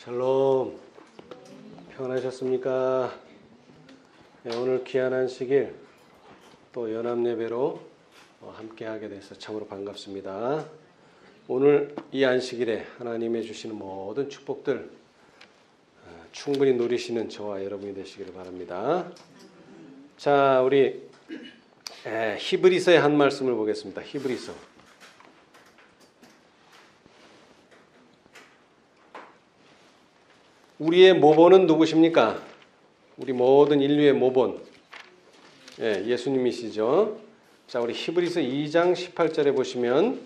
샬롬, 평안하셨습니까? 네, 오늘 귀한 안식일 또 연합예배로 함께하게 돼서 참으로 반갑습니다. 오늘 이 안식일에 하나님의 주시는 모든 축복들 충분히 누리시는 저와 여러분이 되시기를 바랍니다. 자, 우리 히브리서의 한 말씀을 보겠습니다. 히브리서. 우리의 모본은 누구십니까? 우리 모든 인류의 모본. 예수님이시죠. 자, 우리 히브리서 2장 18절에 보시면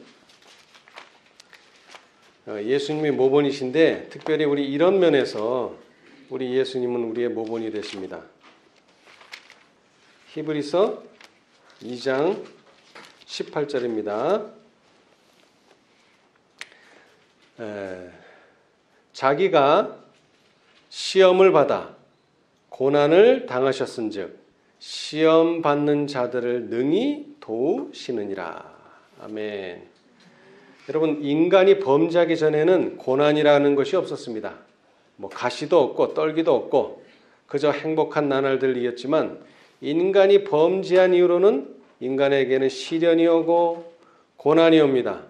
예수님이 모본이신데 특별히 우리 이런 면에서 우리 예수님은 우리의 모본이 되십니다. 히브리서 2장 18절입니다. 자기가 시험을 받아 고난을 당하셨은즉 시험 받는 자들을 능히 도우시느니라. 아멘. 여러분, 인간이 범죄하기 전에는 고난이라는 것이 없었습니다. 가시도 없고 떨기도 없고 그저 행복한 나날들이었지만 인간이 범죄한 이후로는 인간에게는 시련이 오고 고난이 옵니다.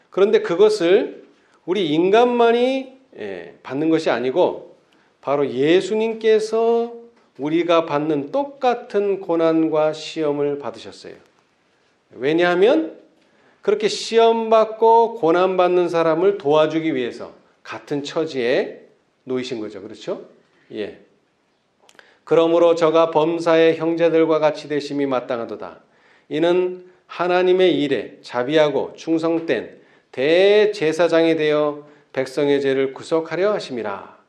그런데 그것을 우리 인간만이 받는 것이 아니고 바로 예수님께서 우리가 받는 똑같은 고난과 시험을 받으셨어요. 왜냐하면 그렇게 시험받고 고난받는 사람을 도와주기 위해서 같은 처지에 놓이신 거죠. 그렇죠? 예. 그러므로 저가 범사의 형제들과 같이 되심이 마땅하도다. 이는 하나님의 일에 자비하고 충성된 대제사장이 되어 백성의 죄를 구속하려 하심이라.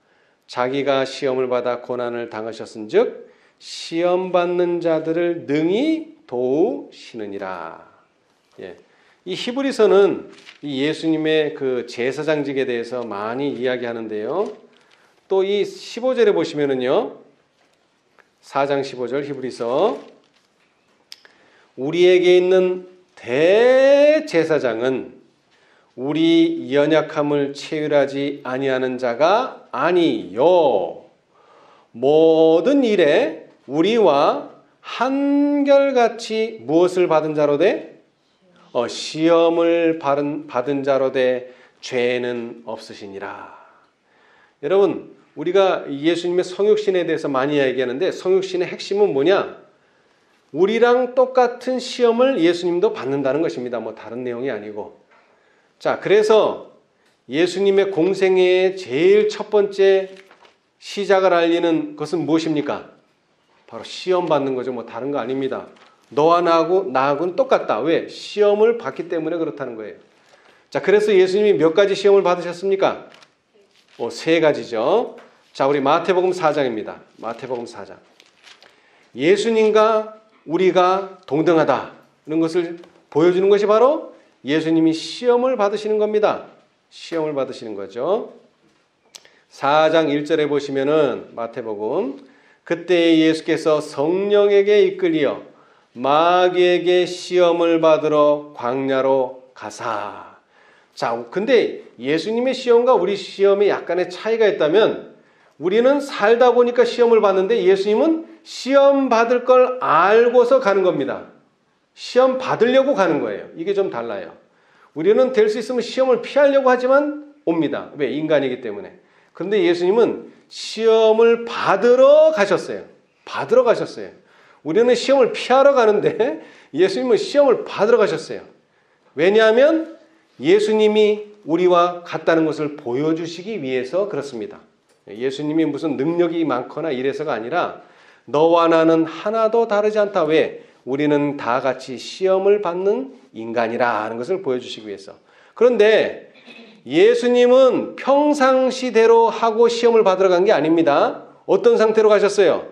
자기가 시험을 받아 고난을 당하셨은즉 시험 받는 자들을 능히 도우시느니라. 이 히브리서는 이 예수님의 그 제사장직에 대해서 많이 이야기하는데요. 또 이 15절에 보시면은요. 4장 15절 히브리서 우리에게 있는 대제사장은 우리 연약함을 체휼하지 아니하는 자가 아니요 모든 일에 우리와 한결같이 무엇을 받은 자로 돼? 시험을 받은 자로 돼 죄는 없으시니라. 여러분, 우리가 예수님의 성육신에 대해서 많이 얘기하는데 성육신의 핵심은 뭐냐? 우리랑 똑같은 시험을 예수님도 받는다는 것입니다. 다른 내용이 아니고. 자, 그래서 예수님의 공생애의 제일 첫 번째 시작을 알리는 것은 무엇입니까? 바로 시험 받는 거죠. 다른 거 아닙니다. 너와 나하고는 똑같다. 왜? 시험을 받기 때문에 그렇다는 거예요. 자, 그래서 예수님이 몇 가지 시험을 받으셨습니까? 3가지죠. 자, 우리 마태복음 4장입니다. 마태복음 4장. 예수님과 우리가 동등하다는 것을 보여주는 것이 바로 예수님이 시험을 받으시는 겁니다. 시험을 받으시는 거죠. 4장 1절에 보시면은 마태복음 그때 예수께서 성령에게 이끌리어 마귀에게 시험을 받으러 광야로 가사. 자, 근데 예수님의 시험과 우리 시험에 약간의 차이가 있다면 우리는 살다 보니까 시험을 받는데 예수님은 시험 받을 걸 알고서 가는 겁니다. 시험 받으려고 가는 거예요. 이게 좀 달라요. 우리는 될 수 있으면 시험을 피하려고 하지만 옵니다. 왜? 인간이기 때문에. 그런데 예수님은 시험을 받으러 가셨어요. 받으러 가셨어요. 우리는 시험을 피하러 가는데 예수님은 시험을 받으러 가셨어요. 왜냐하면 예수님이 우리와 같다는 것을 보여주시기 위해서 그렇습니다. 예수님이 무슨 능력이 많거나 이래서가 아니라 너와 나는 하나도 다르지 않다. 왜? 우리는 다 같이 시험을 받는 인간이라 하는 것을 보여주시기 위해서. 그런데 예수님은 평상시대로 하고 시험을 받으러 간 게 아닙니다. 어떤 상태로 가셨어요?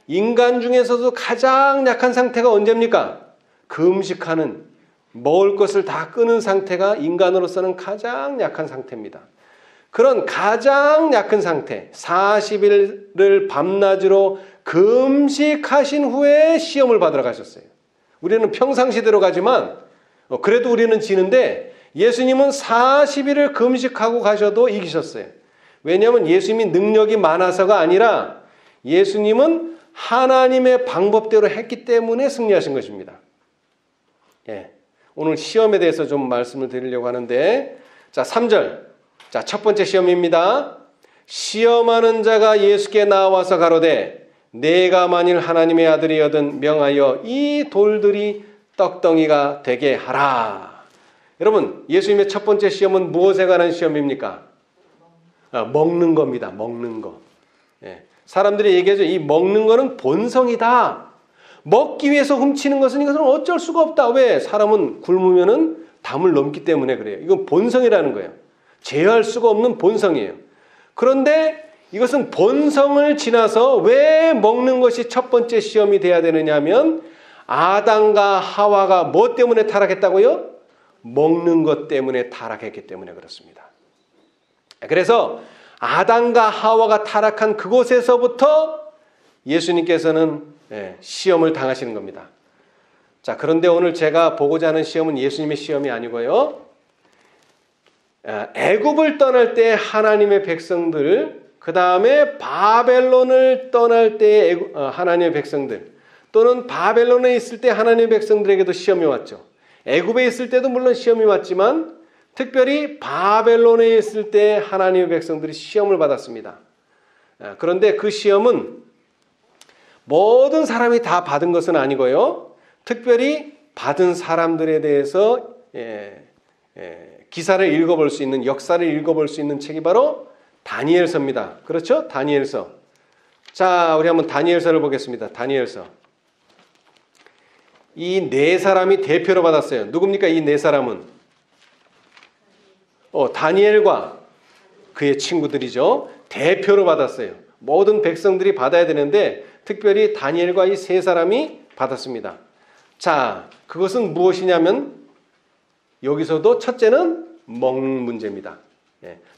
인간 중에서도 가장 약한 상태가 언제입니까? 금식하는, 먹을 것을 다 끊은 상태가 인간으로서는 가장 약한 상태입니다. 그런 가장 약한 상태, 40일을 밤낮으로 금식하신 후에 시험을 받으러 가셨어요. 우리는 평상시대로 가지만 그래도 우리는 지는데 예수님은 40일을 금식하고 가셔도 이기셨어요. 왜냐하면 예수님이 능력이 많아서가 아니라 예수님은 하나님의 방법대로 했기 때문에 승리하신 것입니다. 예. 오늘 시험에 대해서 좀 말씀을 드리려고 하는데, 자, 3절. 자, 첫 번째 시험입니다. 시험하는 자가 예수께 나와서 가로되 내가 만일 하나님의 아들이거든 명하여 이 돌들이 떡덩이가 되게 하라. 여러분, 예수님의 첫 번째 시험은 무엇에 관한 시험입니까? 먹는 겁니다. 먹는 거. 예. 사람들이 얘기하죠. 이 먹는 거는 본성이다. 먹기 위해서 훔치는 것은 이것은 어쩔 수가 없다. 왜? 사람은 굶으면은 담을 넘기 때문에 그래요. 이건 본성이라는 거예요. 제어할 수가 없는 본성이에요. 그런데 이것은 본성을 지나서 왜 먹는 것이 첫 번째 시험이 돼야 되느냐 하면 아담과 하와가 뭐 때문에 타락했다고요? 먹는 것 때문에 타락했기 때문에 그렇습니다. 그래서 아담과 하와가 타락한 그곳에서부터 예수님께서는 시험을 당하시는 겁니다. 자, 그런데 오늘 제가 보고자 하는 시험은 예수님의 시험이 아니고요. 애굽을 떠날 때 하나님의 백성들, 그 다음에 바벨론을 떠날 때 하나님의 백성들, 또는 바벨론에 있을 때 하나님의 백성들에게도 시험이 왔죠. 애굽에 있을 때도 물론 시험이 왔지만 특별히 바벨론에 있을 때 하나님의 백성들이 시험을 받았습니다. 그런데 그 시험은 모든 사람이 다 받은 것은 아니고요. 특별히 받은 사람들에 대해서 기사를 읽어볼 수 있는, 역사를 읽어볼 수 있는 책이 바로 다니엘서입니다. 그렇죠? 다니엘서. 자, 우리 한번 다니엘서를 보겠습니다. 다니엘서. 이 네 사람이 대표로 받았어요. 누굽니까? 이 네 사람은? 다니엘과 그의 친구들이죠. 대표로 받았어요. 모든 백성들이 받아야 되는데 특별히 다니엘과 이 세 사람이 받았습니다. 자, 그것은 무엇이냐면 여기서도 첫째는 먹는 문제입니다.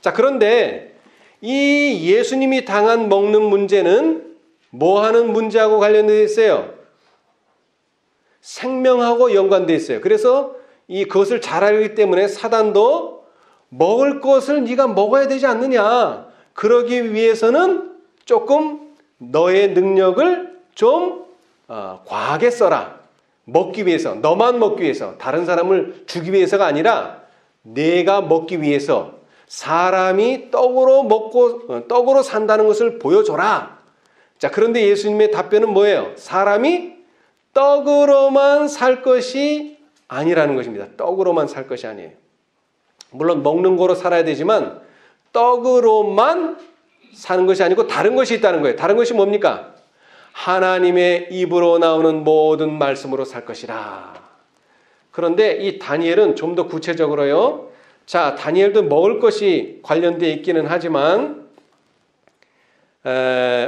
자, 그런데 이 예수님이 당한 먹는 문제는 뭐 하는 문제하고 관련되어 있어요? 생명하고 연관되어 있어요. 그래서 그것을 잘 알기 때문에 사단도 먹을 것을 네가 먹어야 되지 않느냐. 그러기 위해서는 조금 너의 능력을 좀 과하게 써라. 먹기 위해서, 너만 먹기 위해서, 다른 사람을 주기 위해서가 아니라 내가 먹기 위해서 사람이 떡으로 산다는 것을 보여줘라. 자, 그런데 예수님의 답변은 뭐예요? 사람이 떡으로만 살 것이 아니라는 것입니다. 떡으로만 살 것이 아니에요. 물론 먹는 거로 살아야 되지만 떡으로만 사는 것이 아니고 다른 것이 있다는 거예요. 다른 것이 뭡니까? 하나님의 입으로 나오는 모든 말씀으로 살 것이라. 그런데 이 다니엘은 좀 더 구체적으로요. 자, 다니엘도 먹을 것이 관련되어 있기는 하지만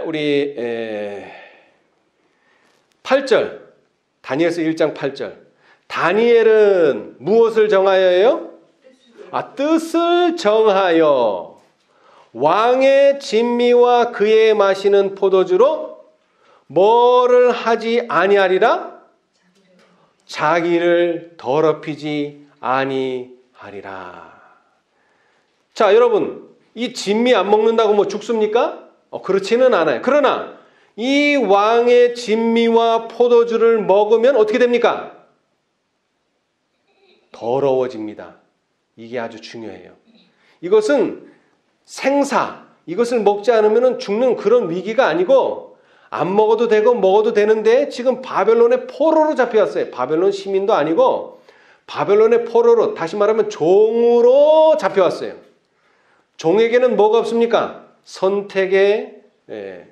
우리 8절, 다니엘서 1장 8절. 다니엘은 무엇을 정하여요? 뜻을 정하여 왕의 진미와 그의 마시는 포도주로 뭐를 하지 아니하리라? 자기를 더럽히지 아니하리라. 자, 여러분, 이 진미 안 먹는다고 뭐 죽습니까? 그렇지는 않아요. 그러나 이 왕의 진미와 포도주를 먹으면 어떻게 됩니까? 더러워집니다. 이게 아주 중요해요. 이것은 이것을 먹지 않으면 죽는 그런 위기가 아니고 안 먹어도 되고 먹어도 되는데 지금 바벨론의 포로로 잡혀왔어요. 바벨론 시민도 아니고 바벨론의 포로로, 다시 말하면 종으로 잡혀왔어요. 종에게는 뭐가 없습니까? 선택의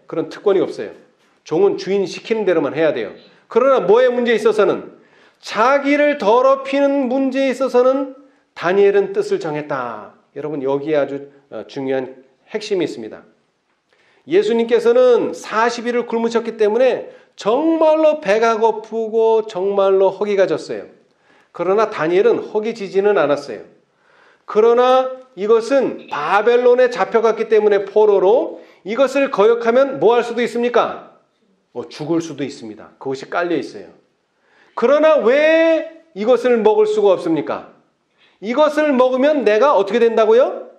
그런 특권이 없어요. 종은 주인 시키는 대로만 해야 돼요. 그러나 뭐의 문제에 있어서는, 자기를 더럽히는 문제에 있어서는 다니엘은 뜻을 정했다. 여러분, 여기에 아주 중요한 핵심이 있습니다. 예수님께서는 40일을 굶으셨기 때문에 정말로 배가 고프고 정말로 허기가 졌어요. 그러나 다니엘은 허기 지지는 않았어요. 그러나 이것은 바벨론에 잡혀갔기 때문에 포로로, 이것을 거역하면 뭐 할 수도 있습니까? 죽을 수도 있습니다. 그것이 깔려 있어요. 그러나 왜 이것을 먹을 수가 없습니까? 이것을 먹으면 내가 어떻게 된다고요?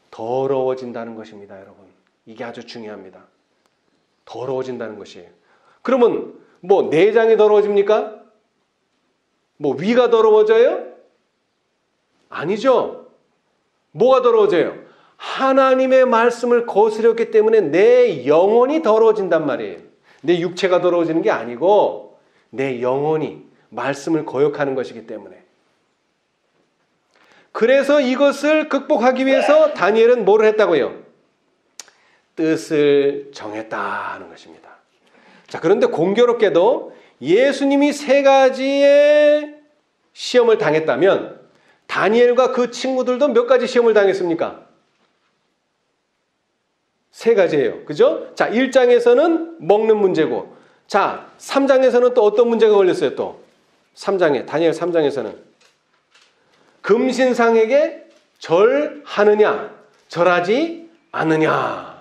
더러워진다는 것입니다, 여러분. 이게 아주 중요합니다. 더러워진다는 것이에요. 그러면 뭐 내장이 더러워집니까? 뭐 위가 더러워져요? 아니죠. 뭐가 더러워져요? 하나님의 말씀을 거스렸기 때문에 내 영혼이 더러워진단 말이에요. 내 육체가 더러워지는 게 아니고 내 영혼이 말씀을 거역하는 것이기 때문에. 그래서 이것을 극복하기 위해서 다니엘은 뭐를 했다고요? 뜻을 정했다는 것입니다. 자, 그런데 공교롭게도 예수님이 3가지의 시험을 당했다면 다니엘과 그 친구들도 몇 가지 시험을 당했습니까? 3가지예요. 그죠? 자, 1장에서는 먹는 문제고, 자, 3장에서는 또 어떤 문제가 걸렸어요? 또 3장에, 다니엘 3장에서는 금신상에게 절하느냐, 절하지 않느냐.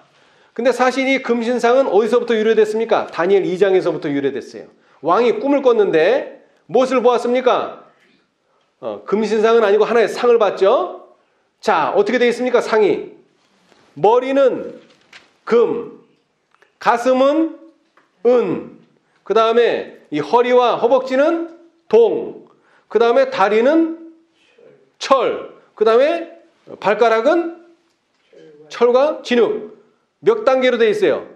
근데 사실 이 금신상은 어디서부터 유래됐습니까? 다니엘 2장에서부터 유래됐어요. 왕이 꿈을 꿨는데 무엇을 보았습니까? 금신상은 아니고 하나의 상을 봤죠. 자, 어떻게 되어 있습니까? 상이. 머리는 금, 가슴은 은, 그 다음에 이 허리와 허벅지는 동, 그 다음에 다리는 철, 그 다음에 발가락은 철과 진흙. 몇 단계로 되어 있어요?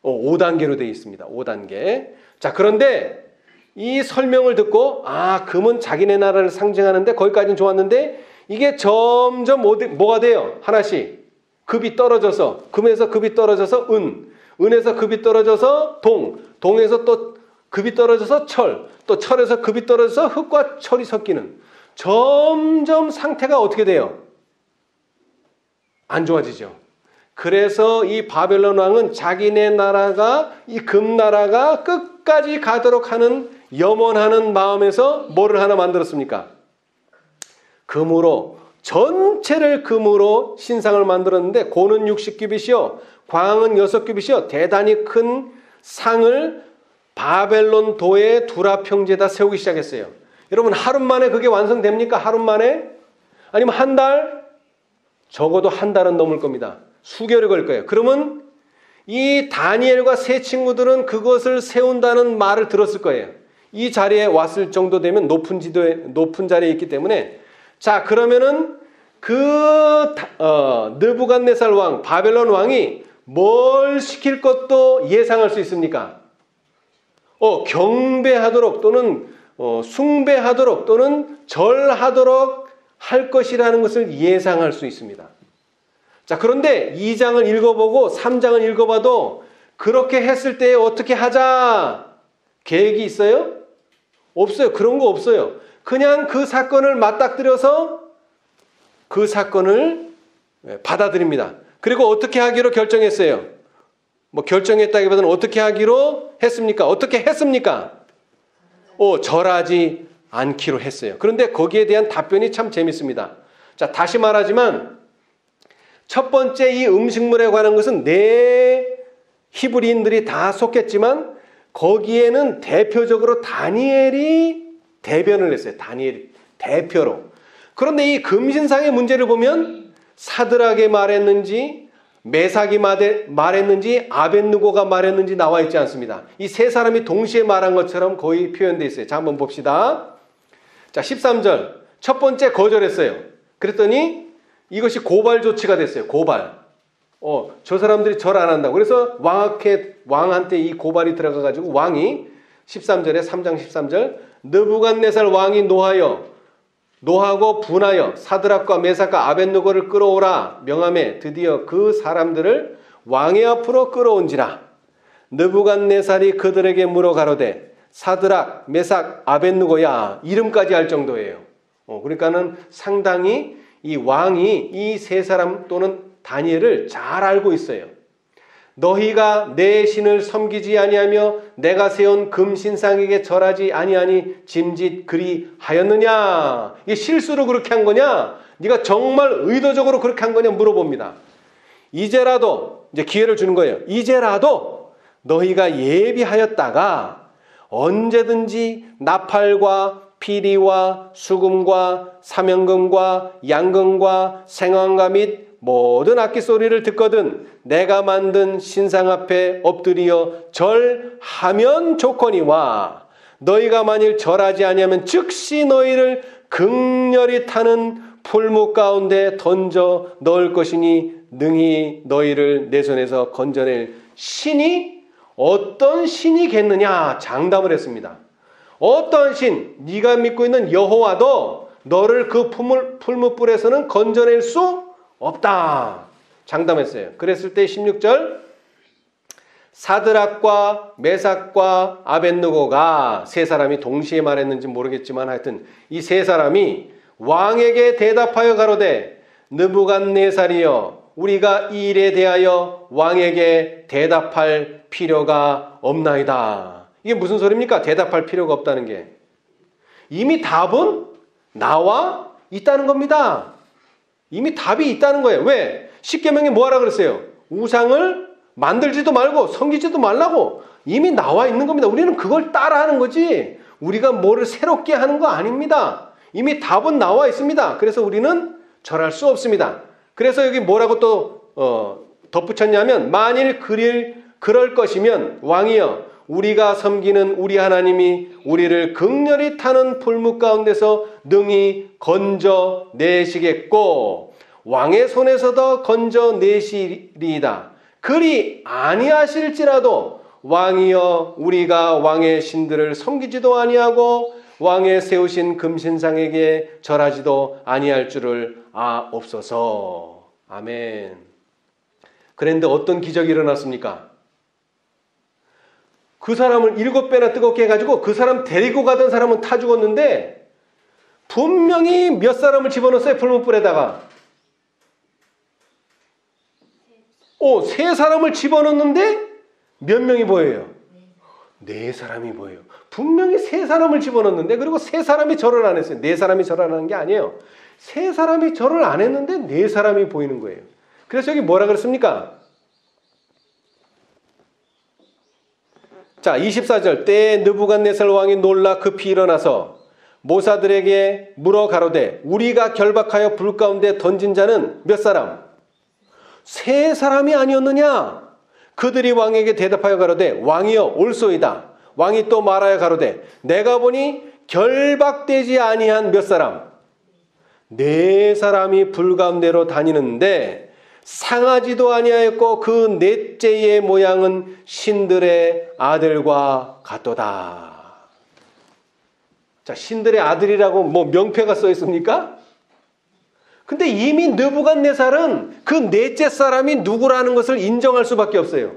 5단계로 되어 있습니다. 5단계. 자, 그런데 이 설명을 듣고 금은 자기네 나라를 상징하는데 거기까지는 좋았는데 이게 점점 뭐가 돼요? 하나씩 급이 떨어져서, 금에서 급이 떨어져서 은, 은에서 급이 떨어져서 동, 동에서 또 급이 떨어져서 철, 또 철에서 급이 떨어져서 흙과 철이 섞이는, 점점 상태가 어떻게 돼요? 안 좋아지죠. 그래서 이 바벨론 왕은 자기네 나라가, 이 금나라가 끝까지 가도록 하는 염원하는 마음에서 뭐를 하나 만들었습니까? 금으로, 전체를 금으로 신상을 만들었는데 고는 60규빗이요, 광은 6규빗이요, 대단히 큰 상을 바벨론 도의 두라평지에다 세우기 시작했어요. 여러분, 하루 만에 그게 완성됩니까? 하루 만에? 아니면 한 달? 적어도 한 달은 넘을 겁니다. 수개월이 걸릴 거예요. 그러면 이 다니엘과 세 친구들은 그것을 세운다는 말을 들었을 거예요. 이 자리에 왔을 정도 되면 높은 자리에 있기 때문에. 자, 그러면은 느부갓네살 왕, 바벨론 왕이 뭘 시킬 것도 예상할 수 있습니까? 경배하도록 또는 숭배하도록 또는 절하도록 할 것이라는 것을 예상할 수 있습니다. 자, 그런데 2장을 읽어보고 3장을 읽어봐도 그렇게 했을 때 어떻게 하자 계획이 있어요? 없어요. 그런 거 없어요. 그냥 그 사건을 맞닥뜨려서 그 사건을 받아들입니다. 그리고 어떻게 하기로 결정했어요? 결정했다기보다는 어떻게 하기로 했습니까? 어떻게 했습니까? 절하지 않기로 했어요. 그런데 거기에 대한 답변이 참 재밌습니다. 자, 다시 말하지만 첫 번째 이 음식물에 관한 것은 히브리인들이 다 속했지만 거기에는 대표적으로 다니엘이 대변을 했어요. 다니엘이 대표로. 그런데 이 금신상의 문제를 보면 사드락이 말했는지 메삭이 말했는지 아벳느고가 말했는지 나와 있지 않습니다. 이 세 사람이 동시에 말한 것처럼 거의 표현되어 있어요. 자, 한번 봅시다. 자, 13절. 첫 번째 거절했어요. 그랬더니 이것이 고발 조치가 됐어요. 고발. 저 사람들이 절 안 한다고. 그래서 왕한테 이 고발이 들어가가지고 왕이 13절에 3장 13절 느부갓네살 왕이 노하고 분하여 사드락과 메삭과 아벳느고를 끌어오라 명함에 드디어 그 사람들을 왕의 앞으로 끌어온지라. 느부갓네살이 그들에게 물어 가로되 사드락, 메삭, 아벳느고야, 이름까지 할 정도예요. 그러니까는 상당히 이 왕이 이 세 사람 또는 다니엘을 잘 알고 있어요. 너희가 내 신을 섬기지 아니하며 내가 세운 금신상에게 절하지 아니하니 짐짓 그리 하였느냐? 이게 실수로 그렇게 한 거냐? 네가 정말 의도적으로 그렇게 한 거냐 물어봅니다. 이제라도, 이제 기회를 주는 거예요. 이제라도 너희가 예비하였다가 언제든지 나팔과 피리와 수금과 사명금과 양금과 생황과 및 모든 악기 소리를 듣거든 내가 만든 신상 앞에 엎드려 절하면 좋거니와 너희가 만일 절하지 아니하면 즉시 너희를 극렬히 타는 풀무 가운데 던져 넣을 것이니 능히 너희를 내 손에서 건져낼 신이 어떤 신이겠느냐 장담을 했습니다. 어떤 신, 네가 믿고 있는 여호와도 너를 그 풀무불에서는 건져낼 수 없다 장담했어요. 그랬을 때 16절 사드락과 메삭과 아벳느고가 세 사람이 동시에 말했는지 모르겠지만 하여튼 이 세 사람이 왕에게 대답하여 가로되 느부갓네살이여 우리가 이 일에 대하여 왕에게 대답할 필요가 없나이다. 이게 무슨 소리입니까? 대답할 필요가 없다는 게 이미 답은 나와 있다는 겁니다. 이미 답이 있다는 거예요. 왜? 십계명에 뭐하라 그랬어요? 우상을 만들지도 말고 섬기지도 말라고 이미 나와 있는 겁니다. 우리는 그걸 따라하는 거지 우리가 뭐를 새롭게 하는 거 아닙니다. 이미 답은 나와 있습니다. 그래서 우리는 절할 수 없습니다. 그래서 여기 뭐라고 또 덧붙였냐면 만일 그럴 것이면 왕이여 우리가 섬기는 우리 하나님이 우리를 극렬히 타는 풀무 가운데서 능히 건져내시겠고 왕의 손에서도 건져내시리이다. 그리 아니하실지라도 왕이여 우리가 왕의 신들을 섬기지도 아니하고 왕의 세우신 금신상에게 절하지도 아니할 줄을 아옵소서. 아멘. 그런데 어떤 기적이 일어났습니까? 그 사람을 7배나 뜨겁게 해가지고 그 사람 데리고 가던 사람은 타 죽었는데 분명히 몇 사람을 집어넣었어요. 풀무불에다가. 세 사람을 집어넣는데 몇 명이 보여요? 4사람이 보여요. 분명히 3사람을 집어넣는데 그리고 3사람이 절을 안 했어요. 4사람이 절을 안 하는 게 아니에요. 3사람이 절을 안 했는데 4사람이 보이는 거예요. 그래서 여기 뭐라 그랬습니까? 자, 24절 때에 느부갓네살 왕이 놀라 급히 일어나서 모사들에게 물어 가로되 우리가 결박하여 불 가운데 던진 자는 몇 사람? 3사람이 아니었느냐? 그들이 왕에게 대답하여 가로되 왕이여 올소이다. 왕이 또 말하여 가로되 내가 보니 결박되지 아니한 몇 사람? 4사람이 불 가운데로 다니는데 상하지도 아니하였고 그 넷째의 모양은 신들의 아들과 같도다. 자, 신들의 아들이라고 뭐 명패가 써 있습니까? 근데 이미 느부갓네살은 그 넷째 사람이 누구라는 것을 인정할 수밖에 없어요.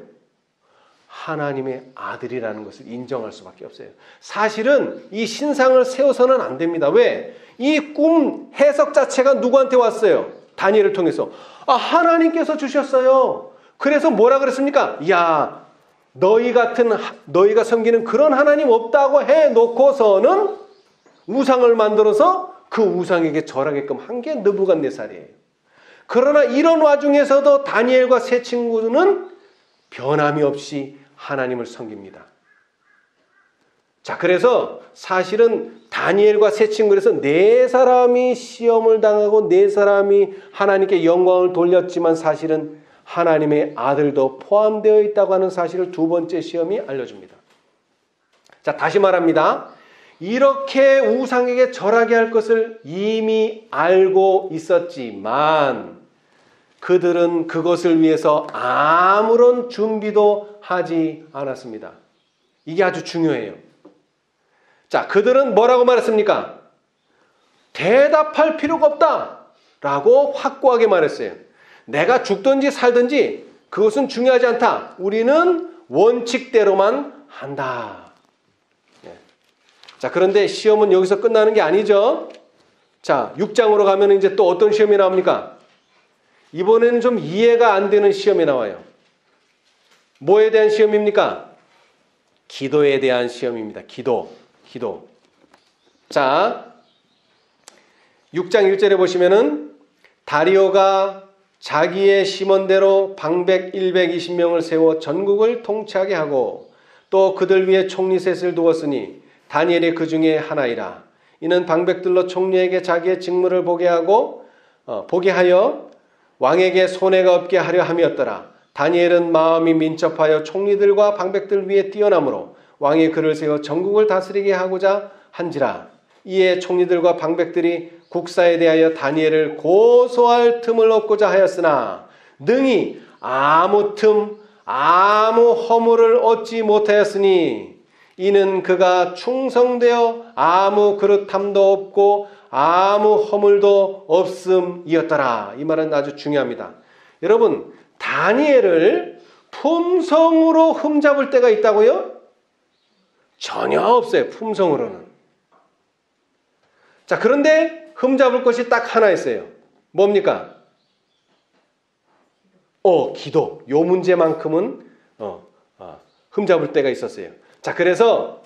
하나님의 아들이라는 것을 인정할 수밖에 없어요. 사실은 이 신상을 세워서는 안 됩니다. 왜? 이 꿈 해석 자체가 누구한테 왔어요? 다니엘을 통해서. 하나님께서 주셨어요. 그래서 뭐라 그랬습니까? 야, 너희가 섬기는 그런 하나님 없다고 해놓고서는 우상을 만들어서 그 우상에게 절하게끔 한 게 느부갓네살이에요. 그러나 이런 와중에서도 다니엘과 세 친구는 변함이 없이 하나님을 섬깁니다. 자, 그래서 사실은 다니엘과 세 친구에서 4사람이 시험을 당하고 4사람이 하나님께 영광을 돌렸지만 사실은 하나님의 아들도 포함되어 있다고 하는 사실을 두 번째 시험이 알려줍니다. 자, 다시 말합니다. 이렇게 우상에게 절하게 할 것을 이미 알고 있었지만 그들은 그것을 위해서 아무런 준비도 하지 않았습니다. 이게 아주 중요해요. 자, 그들은 뭐라고 말했습니까? 대답할 필요가 없다 라고 확고하게 말했어요. 내가 죽든지 살든지 그것은 중요하지 않다. 우리는 원칙대로만 한다. 자, 그런데 시험은 여기서 끝나는 게 아니죠. 자, 6장으로 가면 이제 또 어떤 시험이 나옵니까? 이번에는 좀 이해가 안 되는 시험이 나와요. 뭐에 대한 시험입니까? 기도에 대한 시험입니다. 기도. 자, 6장 1절에 보시면은 다리오가 자기의 심원대로 방백 120명을 세워 전국을 통치하게 하고 또 그들 위에 총리셋을 두었으니 다니엘이 그 중에 하나이라. 이는 방백들로 총리에게 자기의 직무를 보게 하여 왕에게 손해가 없게 하려 함이었더라. 다니엘은 마음이 민첩하여 총리들과 방백들 위에 뛰어나므로 왕이 그를 세워 전국을 다스리게 하고자 한지라. 이에 총리들과 방백들이 국사에 대하여 다니엘을 고소할 틈을 얻고자 하였으나 능히 아무 틈 아무 허물을 얻지 못하였으니 이는 그가 충성되어 아무 그릇함도 없고 아무 허물도 없음이었더라. 이 말은 아주 중요합니다. 여러분, 다니엘을 품성으로 흠잡을 때가 있다고요? 전혀 없어요. 품성으로는. 자, 그런데 흠잡을 것이 딱 하나 있어요. 뭡니까? 기도. 요 문제만큼은 흠잡을 때가 있었어요. 자, 그래서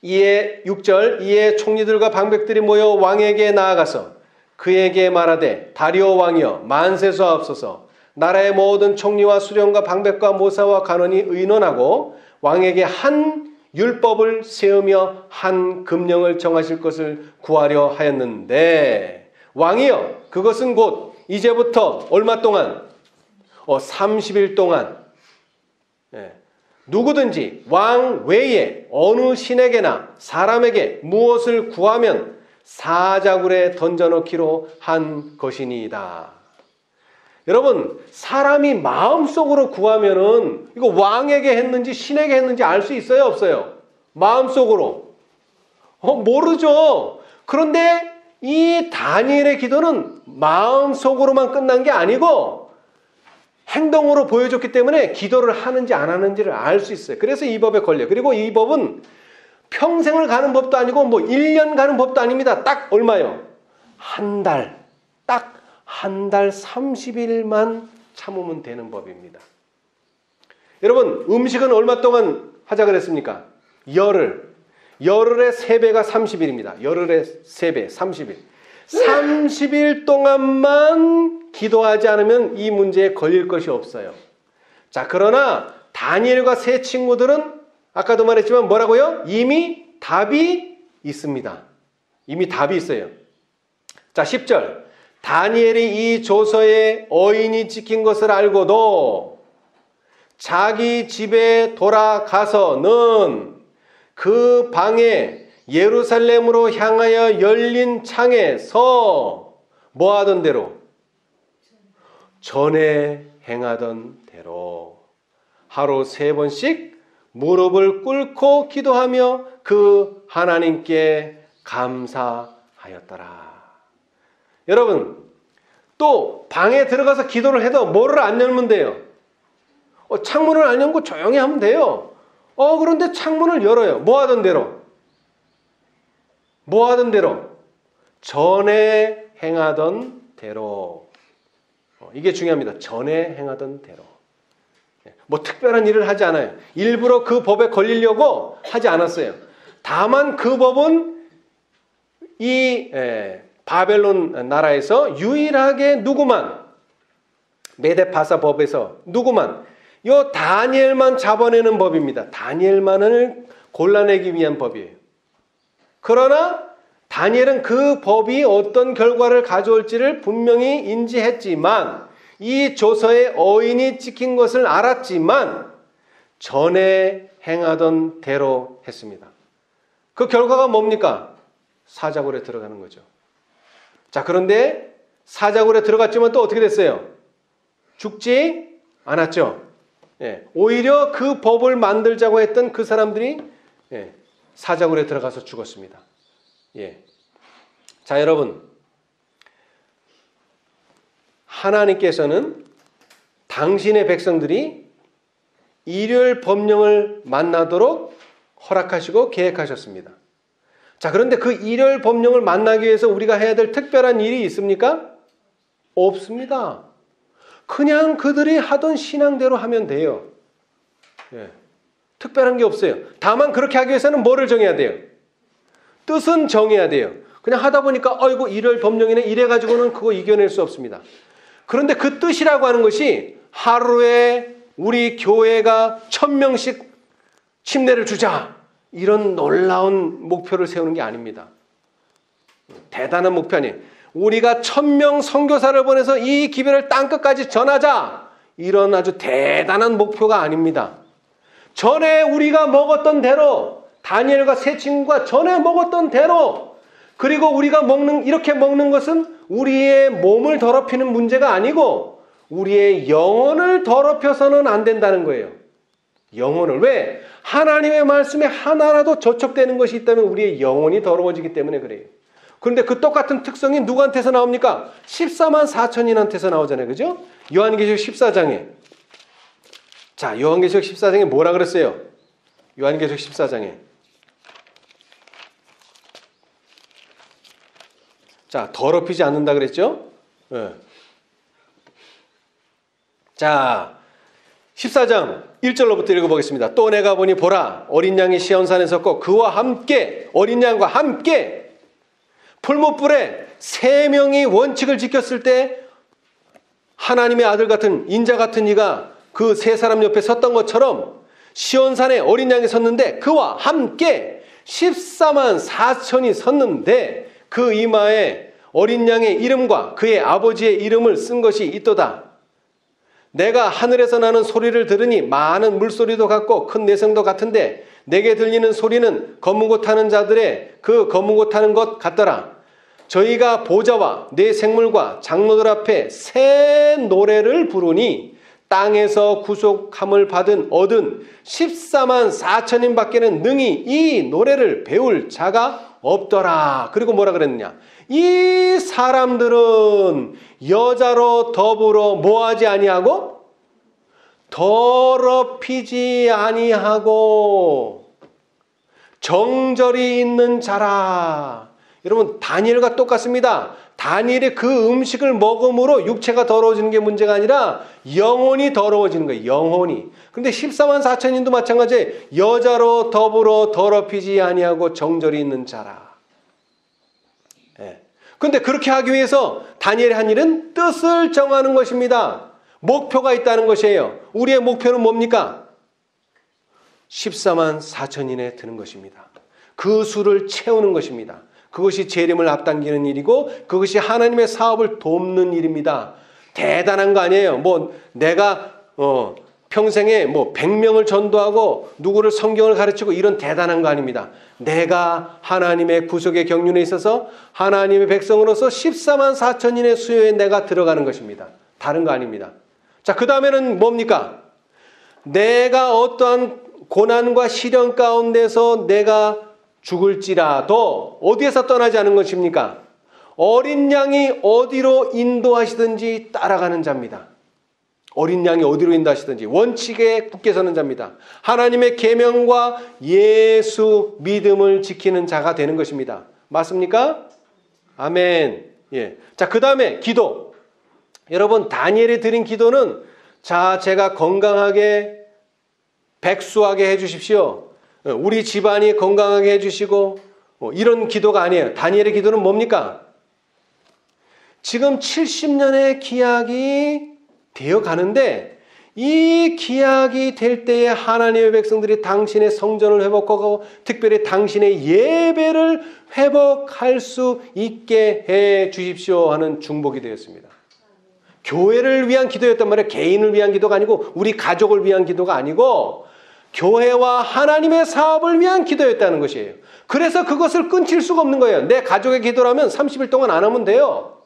이에 6절 이에 총리들과 방백들이 모여 왕에게 나아가서 그에게 말하되 다리오 왕이여 만세수하옵소서. 나라의 모든 총리와 수령과 방백과 모사와 간원이 의논하고 왕에게 한 율법을 세우며 한 금령을 정하실 것을 구하려 하였는데 왕이여 그것은 곧 이제부터 얼마 동안 30일 동안 누구든지 왕 외에 어느 신에게나 사람에게 무엇을 구하면 사자굴에 던져넣기로 한 것이니이다. 여러분, 사람이 마음속으로 구하면은 이거 왕에게 했는지 신에게 했는지 알 수 있어요, 없어요? 마음속으로. 모르죠. 그런데 이 다니엘의 기도는 마음속으로만 끝난 게 아니고 행동으로 보여줬기 때문에 기도를 하는지 안 하는지를 알 수 있어요. 그래서 이 법에 걸려요. 그리고 이 법은 평생을 가는 법도 아니고 1년 가는 법도 아닙니다. 딱 얼마요? 한 달. 딱 한 달 30일만 참으면 되는 법입니다. 여러분, 음식은 얼마 동안 하자 그랬습니까? 열흘. 열흘의 3배가 30일입니다. 열흘의 3배, 30일. 30일 동안만 기도하지 않으면 이 문제에 걸릴 것이 없어요. 자, 그러나 다니엘과 세 친구들은 아까도 말했지만 뭐라고요? 이미 답이 있습니다. 이미 답이 있어요. 자, 10절. 다니엘이 이 조서에 어인이 찍힌 것을 알고도 자기 집에 돌아가서는 그 방에 예루살렘으로 향하여 열린 창에서 뭐 하던 대로? 전에 행하던 대로 하루 3번씩 무릎을 꿇고 기도하며 그 하나님께 감사하였더라. 여러분, 또 방에 들어가서 기도를 해도 뭐를 안 열면 돼요? 창문을 안 열고 조용히 하면 돼요. 그런데 창문을 열어요. 뭐 하던 대로? 뭐 하던 대로? 전에 행하던 대로. 이게 중요합니다. 전에 행하던 대로. 뭐 특별한 일을 하지 않아요. 일부러 그 법에 걸리려고 하지 않았어요. 다만 그 법은 이 바벨론 나라에서 유일하게 누구만, 메데파사 법에서 누구만, 요 다니엘만 잡아내는 법입니다. 다니엘만을 골라내기 위한 법이에요. 그러나 다니엘은 그 법이 어떤 결과를 가져올지를 분명히 인지했지만 이 조서에 어인이 찍힌 것을 알았지만 전에 행하던 대로 했습니다. 그 결과가 뭡니까? 사자굴에 들어가는 거죠. 자, 그런데 사자굴에 들어갔지만 또 어떻게 됐어요? 죽지 않았죠. 오히려 그 법을 만들자고 했던 그 사람들이 사자굴에 들어가서 죽었습니다. 자, 여러분, 하나님께서는 당신의 백성들이 일요일 법령을 만나도록 허락하시고 계획하셨습니다. 자, 그런데 그 일요일 법령을 만나기 위해서 우리가 해야 될 특별한 일이 있습니까? 없습니다. 그냥 그들이 하던 신앙대로 하면 돼요. 특별한 게 없어요. 다만 그렇게 하기 위해서는 뭐를 정해야 돼요? 뜻은 정해야 돼요. 그냥 하다 보니까 이거 일요일 법령이네 이래가지고는 그거 이겨낼 수 없습니다. 그런데 그 뜻이라고 하는 것이 하루에 우리 교회가 1000명씩 침례를 주자 이런 놀라운 목표를 세우는 게 아닙니다. 대단한 목표 아니에요. 우리가 1000명 선교사를 보내서 이 기별을 땅끝까지 전하자. 이런 아주 대단한 목표가 아닙니다. 전에 우리가 먹었던 대로, 다니엘과 세 친구가 전에 먹었던 대로, 그리고 우리가 이렇게 먹는 것은 우리의 몸을 더럽히는 문제가 아니고 우리의 영혼을 더럽혀서는 안 된다는 거예요. 영혼을. 왜? 하나님의 말씀에 하나라도 저촉되는 것이 있다면 우리의 영혼이 더러워지기 때문에 그래요. 그런데 그 똑같은 특성이 누구한테서 나옵니까? 14만 4천인한테서 나오잖아요. 그죠? 요한계시록 14장에. 자, 요한계시록 14장에 뭐라 그랬어요? 요한계시록 14장에. 자, 더럽히지 않는다 그랬죠? 네. 자, 14장 1절로부터 읽어보겠습니다. 또 내가 보니 보라, 어린 양이 시온산에 섰고 그와 함께, 어린 양과 함께 풀무불에 3명이 원칙을 지켰을 때 하나님의 아들 같은, 인자 같은 이가 그 3사람 옆에 섰던 것처럼 시온산에 어린 양이 섰는데 그와 함께 14만 4천이 섰는데 그 이마에 어린 양의 이름과 그의 아버지의 이름을 쓴 것이 있도다. 내가 하늘에서 나는 소리를 들으니 많은 물소리도 같고 큰 내성도 같은데 내게 들리는 소리는 검은고 타는 자들의 그 검은고 타는 것 같더라. 저희가 보좌와 네 생물과 장로들 앞에 새 노래를 부르니 땅에서 구속함을 얻은 14만 4천인 밖에는 능히 이 노래를 배울 자가 없더라. 그리고 뭐라 그랬느냐? 이 사람들은 여자로 더불어 뭐하지 아니하고 더럽히지 아니하고 정절이 있는 자라. 여러분, 다니엘과 똑같습니다. 다니엘이 그 음식을 먹음으로 육체가 더러워지는 게 문제가 아니라 영혼이 더러워지는 거예요. 영혼이. 근데 14만 4천인도 마찬가지예요. 여자로 더불어 더럽히지 아니하고 정절이 있는 자라. 예. 근데 그렇게 하기 위해서 다니엘이 한 일은 뜻을 정하는 것입니다. 목표가 있다는 것이에요. 우리의 목표는 뭡니까? 14만 4천인에 드는 것입니다. 그 수를 채우는 것입니다. 그것이 재림을 앞당기는 일이고 그것이 하나님의 사업을 돕는 일입니다. 대단한 거 아니에요. 뭐 내가 평생에 뭐 100명을 전도하고 누구를 성경을 가르치고 이런 대단한 거 아닙니다. 내가 하나님의 구속의 경륜에 있어서 하나님의 백성으로서 14만 4천인의 수요에 내가 들어가는 것입니다. 다른 거 아닙니다. 자, 그 다음에는 뭡니까? 내가 어떠한 고난과 시련 가운데서 내가 죽을지라도 어디에서 떠나지 않은 것입니까? 어린 양이 어디로 인도하시든지 따라가는 자입니다. 어린 양이 어디로 인도하시든지 원칙에 굳게 서는 자입니다. 하나님의 계명과 예수 믿음을 지키는 자가 되는 것입니다. 맞습니까? 아멘. 예. 자, 그 다음에 기도. 여러분, 다니엘이 드린 기도는 자, 제가 건강하게 백수하게 해주십시오. 우리 집안이 건강하게 해주시고 이런 기도가 아니에요. 다니엘의 기도는 뭡니까? 지금 70년의 기약이 되어 가는데 이 기약이 될 때에 하나님의 백성들이 당신의 성전을 회복하고 특별히 당신의 예배를 회복할 수 있게 해 주십시오 하는 중복이 되었습니다. 교회를 위한 기도였단 말이에요. 개인을 위한 기도가 아니고 우리 가족을 위한 기도가 아니고 교회와 하나님의 사업을 위한 기도였다는 것이에요. 그래서 그것을 끊칠 수가 없는 거예요. 내 가족의 기도라면 30일 동안 안 하면 돼요.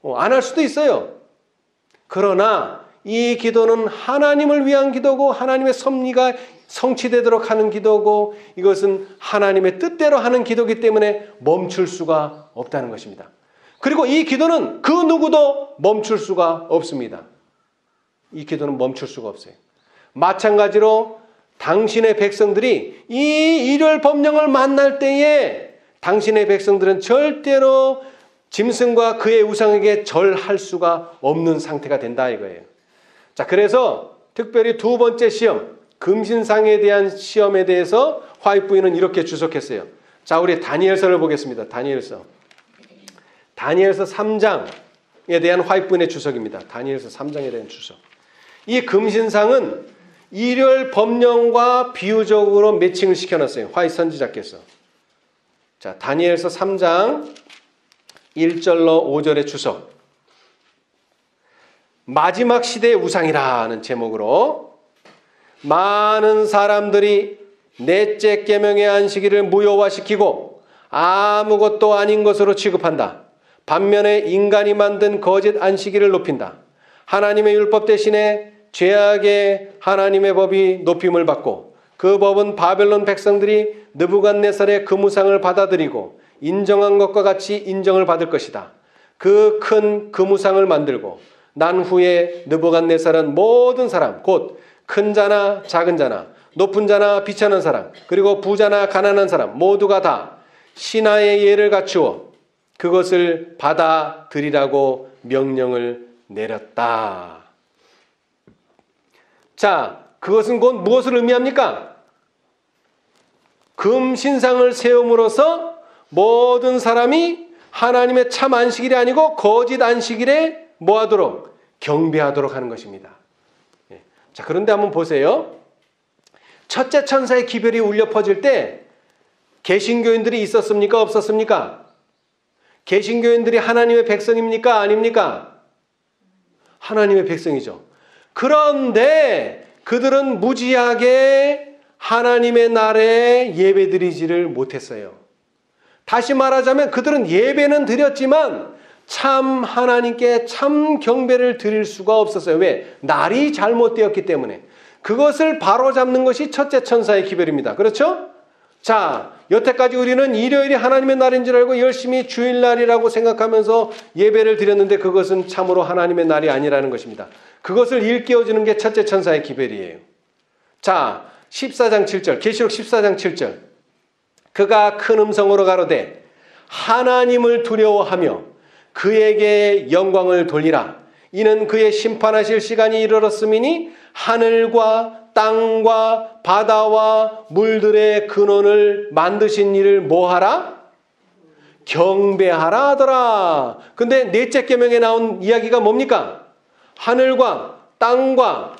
안 할 수도 있어요. 그러나 이 기도는 하나님을 위한 기도고 하나님의 섭리가 성취되도록 하는 기도고 이것은 하나님의 뜻대로 하는 기도이기 때문에 멈출 수가 없다는 것입니다. 그리고 이 기도는 그 누구도 멈출 수가 없습니다. 이 기도는 멈출 수가 없어요. 마찬가지로 당신의 백성들이 이 일요일 법령을 만날 때에 당신의 백성들은 절대로 짐승과 그의 우상에게 절할 수가 없는 상태가 된다 이거예요. 자, 그래서 특별히 두 번째 시험, 금신상에 대한 시험에 대해서 화이트부인은 이렇게 주석했어요. 자, 우리 다니엘서를 보겠습니다. 다니엘서 3장에 대한 화이트부인의 주석입니다. 다니엘서 3장에 대한 주석. 이 금신상은 일요일 법령과 비유적으로 매칭을 시켜놨어요. 화이트 선지자께서. 자, 다니엘서 3장 1절로 5절의 주석. 마지막 시대의 우상이라는 제목으로 많은 사람들이 넷째 계명의 안식일을 무효화시키고 아무것도 아닌 것으로 취급한다. 반면에 인간이 만든 거짓 안식일을 높인다. 하나님의 율법 대신에 죄악의 하나님의 법이 높임을 받고 그 법은 바벨론 백성들이 느부갓네살의 금우상을 받아들이고 인정한 것과 같이 인정을 받을 것이다. 그 큰 금우상을 만들고 난 후에 느부갓네살은 모든 사람, 곧 큰 자나 작은 자나 높은 자나 비천한 사람 그리고 부자나 가난한 사람 모두가 다 신하의 예를 갖추어 그것을 받아들이라고 명령을 내렸다. 자, 그것은 곧 무엇을 의미합니까? 금신상을 세움으로써 모든 사람이 하나님의 참 안식일이 아니고 거짓 안식일에 뭐하도록? 경배하도록 하는 것입니다. 자, 그런데 한번 보세요. 첫째 천사의 기별이 울려 퍼질 때 개신교인들이 있었습니까? 없었습니까? 개신교인들이 하나님의 백성입니까? 아닙니까? 하나님의 백성이죠. 그런데 그들은 무지하게 하나님의 날에 예배드리지를 못했어요. 다시 말하자면 그들은 예배는 드렸지만 참 하나님께 참 경배를 드릴 수가 없었어요. 왜? 날이 잘못되었기 때문에. 그것을 바로잡는 것이 첫째 천사의 기별입니다. 그렇죠? 자, 여태까지 우리는 일요일이 하나님의 날인 줄 알고 열심히 주일날이라고 생각하면서 예배를 드렸는데 그것은 참으로 하나님의 날이 아니라는 것입니다. 그것을 일깨워주는 게 첫째 천사의 기별이에요. 자, 14장 7절, 계시록 14장 7절. 그가 큰 음성으로 가로되 하나님을 두려워하며 그에게 영광을 돌리라. 이는 그의 심판하실 시간이 이르렀음이니 하늘과 땅과 바다와 물들의 근원을 만드신 이를 뭐하라? 경배하라 하더라. 근데 넷째 계명에 나온 이야기가 뭡니까? 하늘과 땅과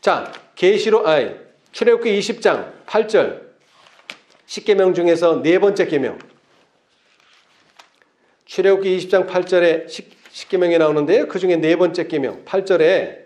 자, 출애굽기 20장 8절 10계명 중에서 네 번째 계명. 출애굽기 20장 8절에 10계명이 나오는데요. 그 중에 네 번째 계명 8절에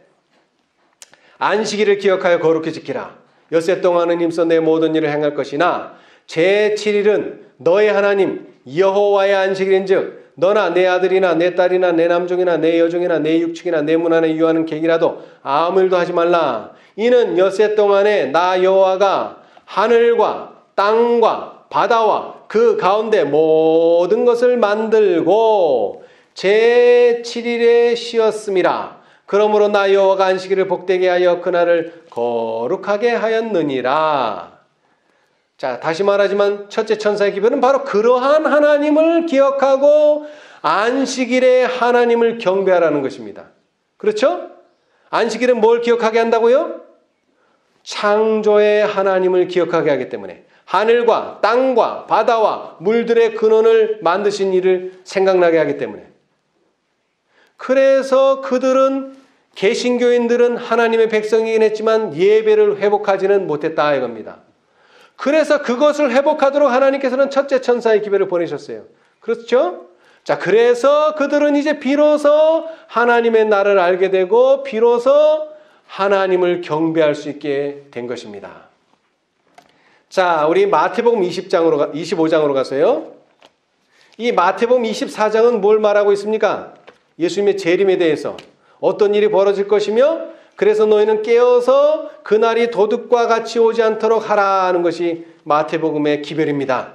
안식일을 기억하여 거룩히 지키라. 엿새 동안은 힘써 내 모든 일을 행할 것이나 제7일은 너의 하나님 여호와의 안식일인즉 너나 내 아들이나 내 딸이나 내 남종이나 내 여종이나 내 육축이나 내 문 안에 유하는 객이라도 아무 일도 하지 말라. 이는 엿새 동안에 나 여호와가 하늘과 땅과 바다와 그 가운데 모든 것을 만들고 제7일에 쉬었음이라. 그러므로 나 여호와가 안식일을 복되게 하여 그날을 거룩하게 하였느니라. 자, 다시 말하지만 첫째 천사의 기별은 바로 그러한 하나님을 기억하고 안식일에 하나님을 경배하라는 것입니다. 그렇죠? 안식일은 뭘 기억하게 한다고요? 창조의 하나님을 기억하게 하기 때문에 하늘과 땅과 바다와 물들의 근원을 만드신 이를 생각나게 하기 때문에. 그래서 그들은 개신교인들은 하나님의 백성이긴 했지만 예배를 회복하지는 못했다 이겁니다. 그래서 그것을 회복하도록 하나님께서는 첫째 천사의 기별을 보내셨어요. 그렇죠? 자, 그래서 그들은 이제 비로소 하나님의 날을 알게 되고 비로소 하나님을 경배할 수 있게 된 것입니다. 자, 우리 마태복음 25장으로 가서요. 이 마태복음 24장은 뭘 말하고 있습니까? 예수님의 재림에 대해서 어떤 일이 벌어질 것이며 그래서 너희는 깨어서 그날이 도둑과 같이 오지 않도록 하라는 것이 마태복음의 기별입니다.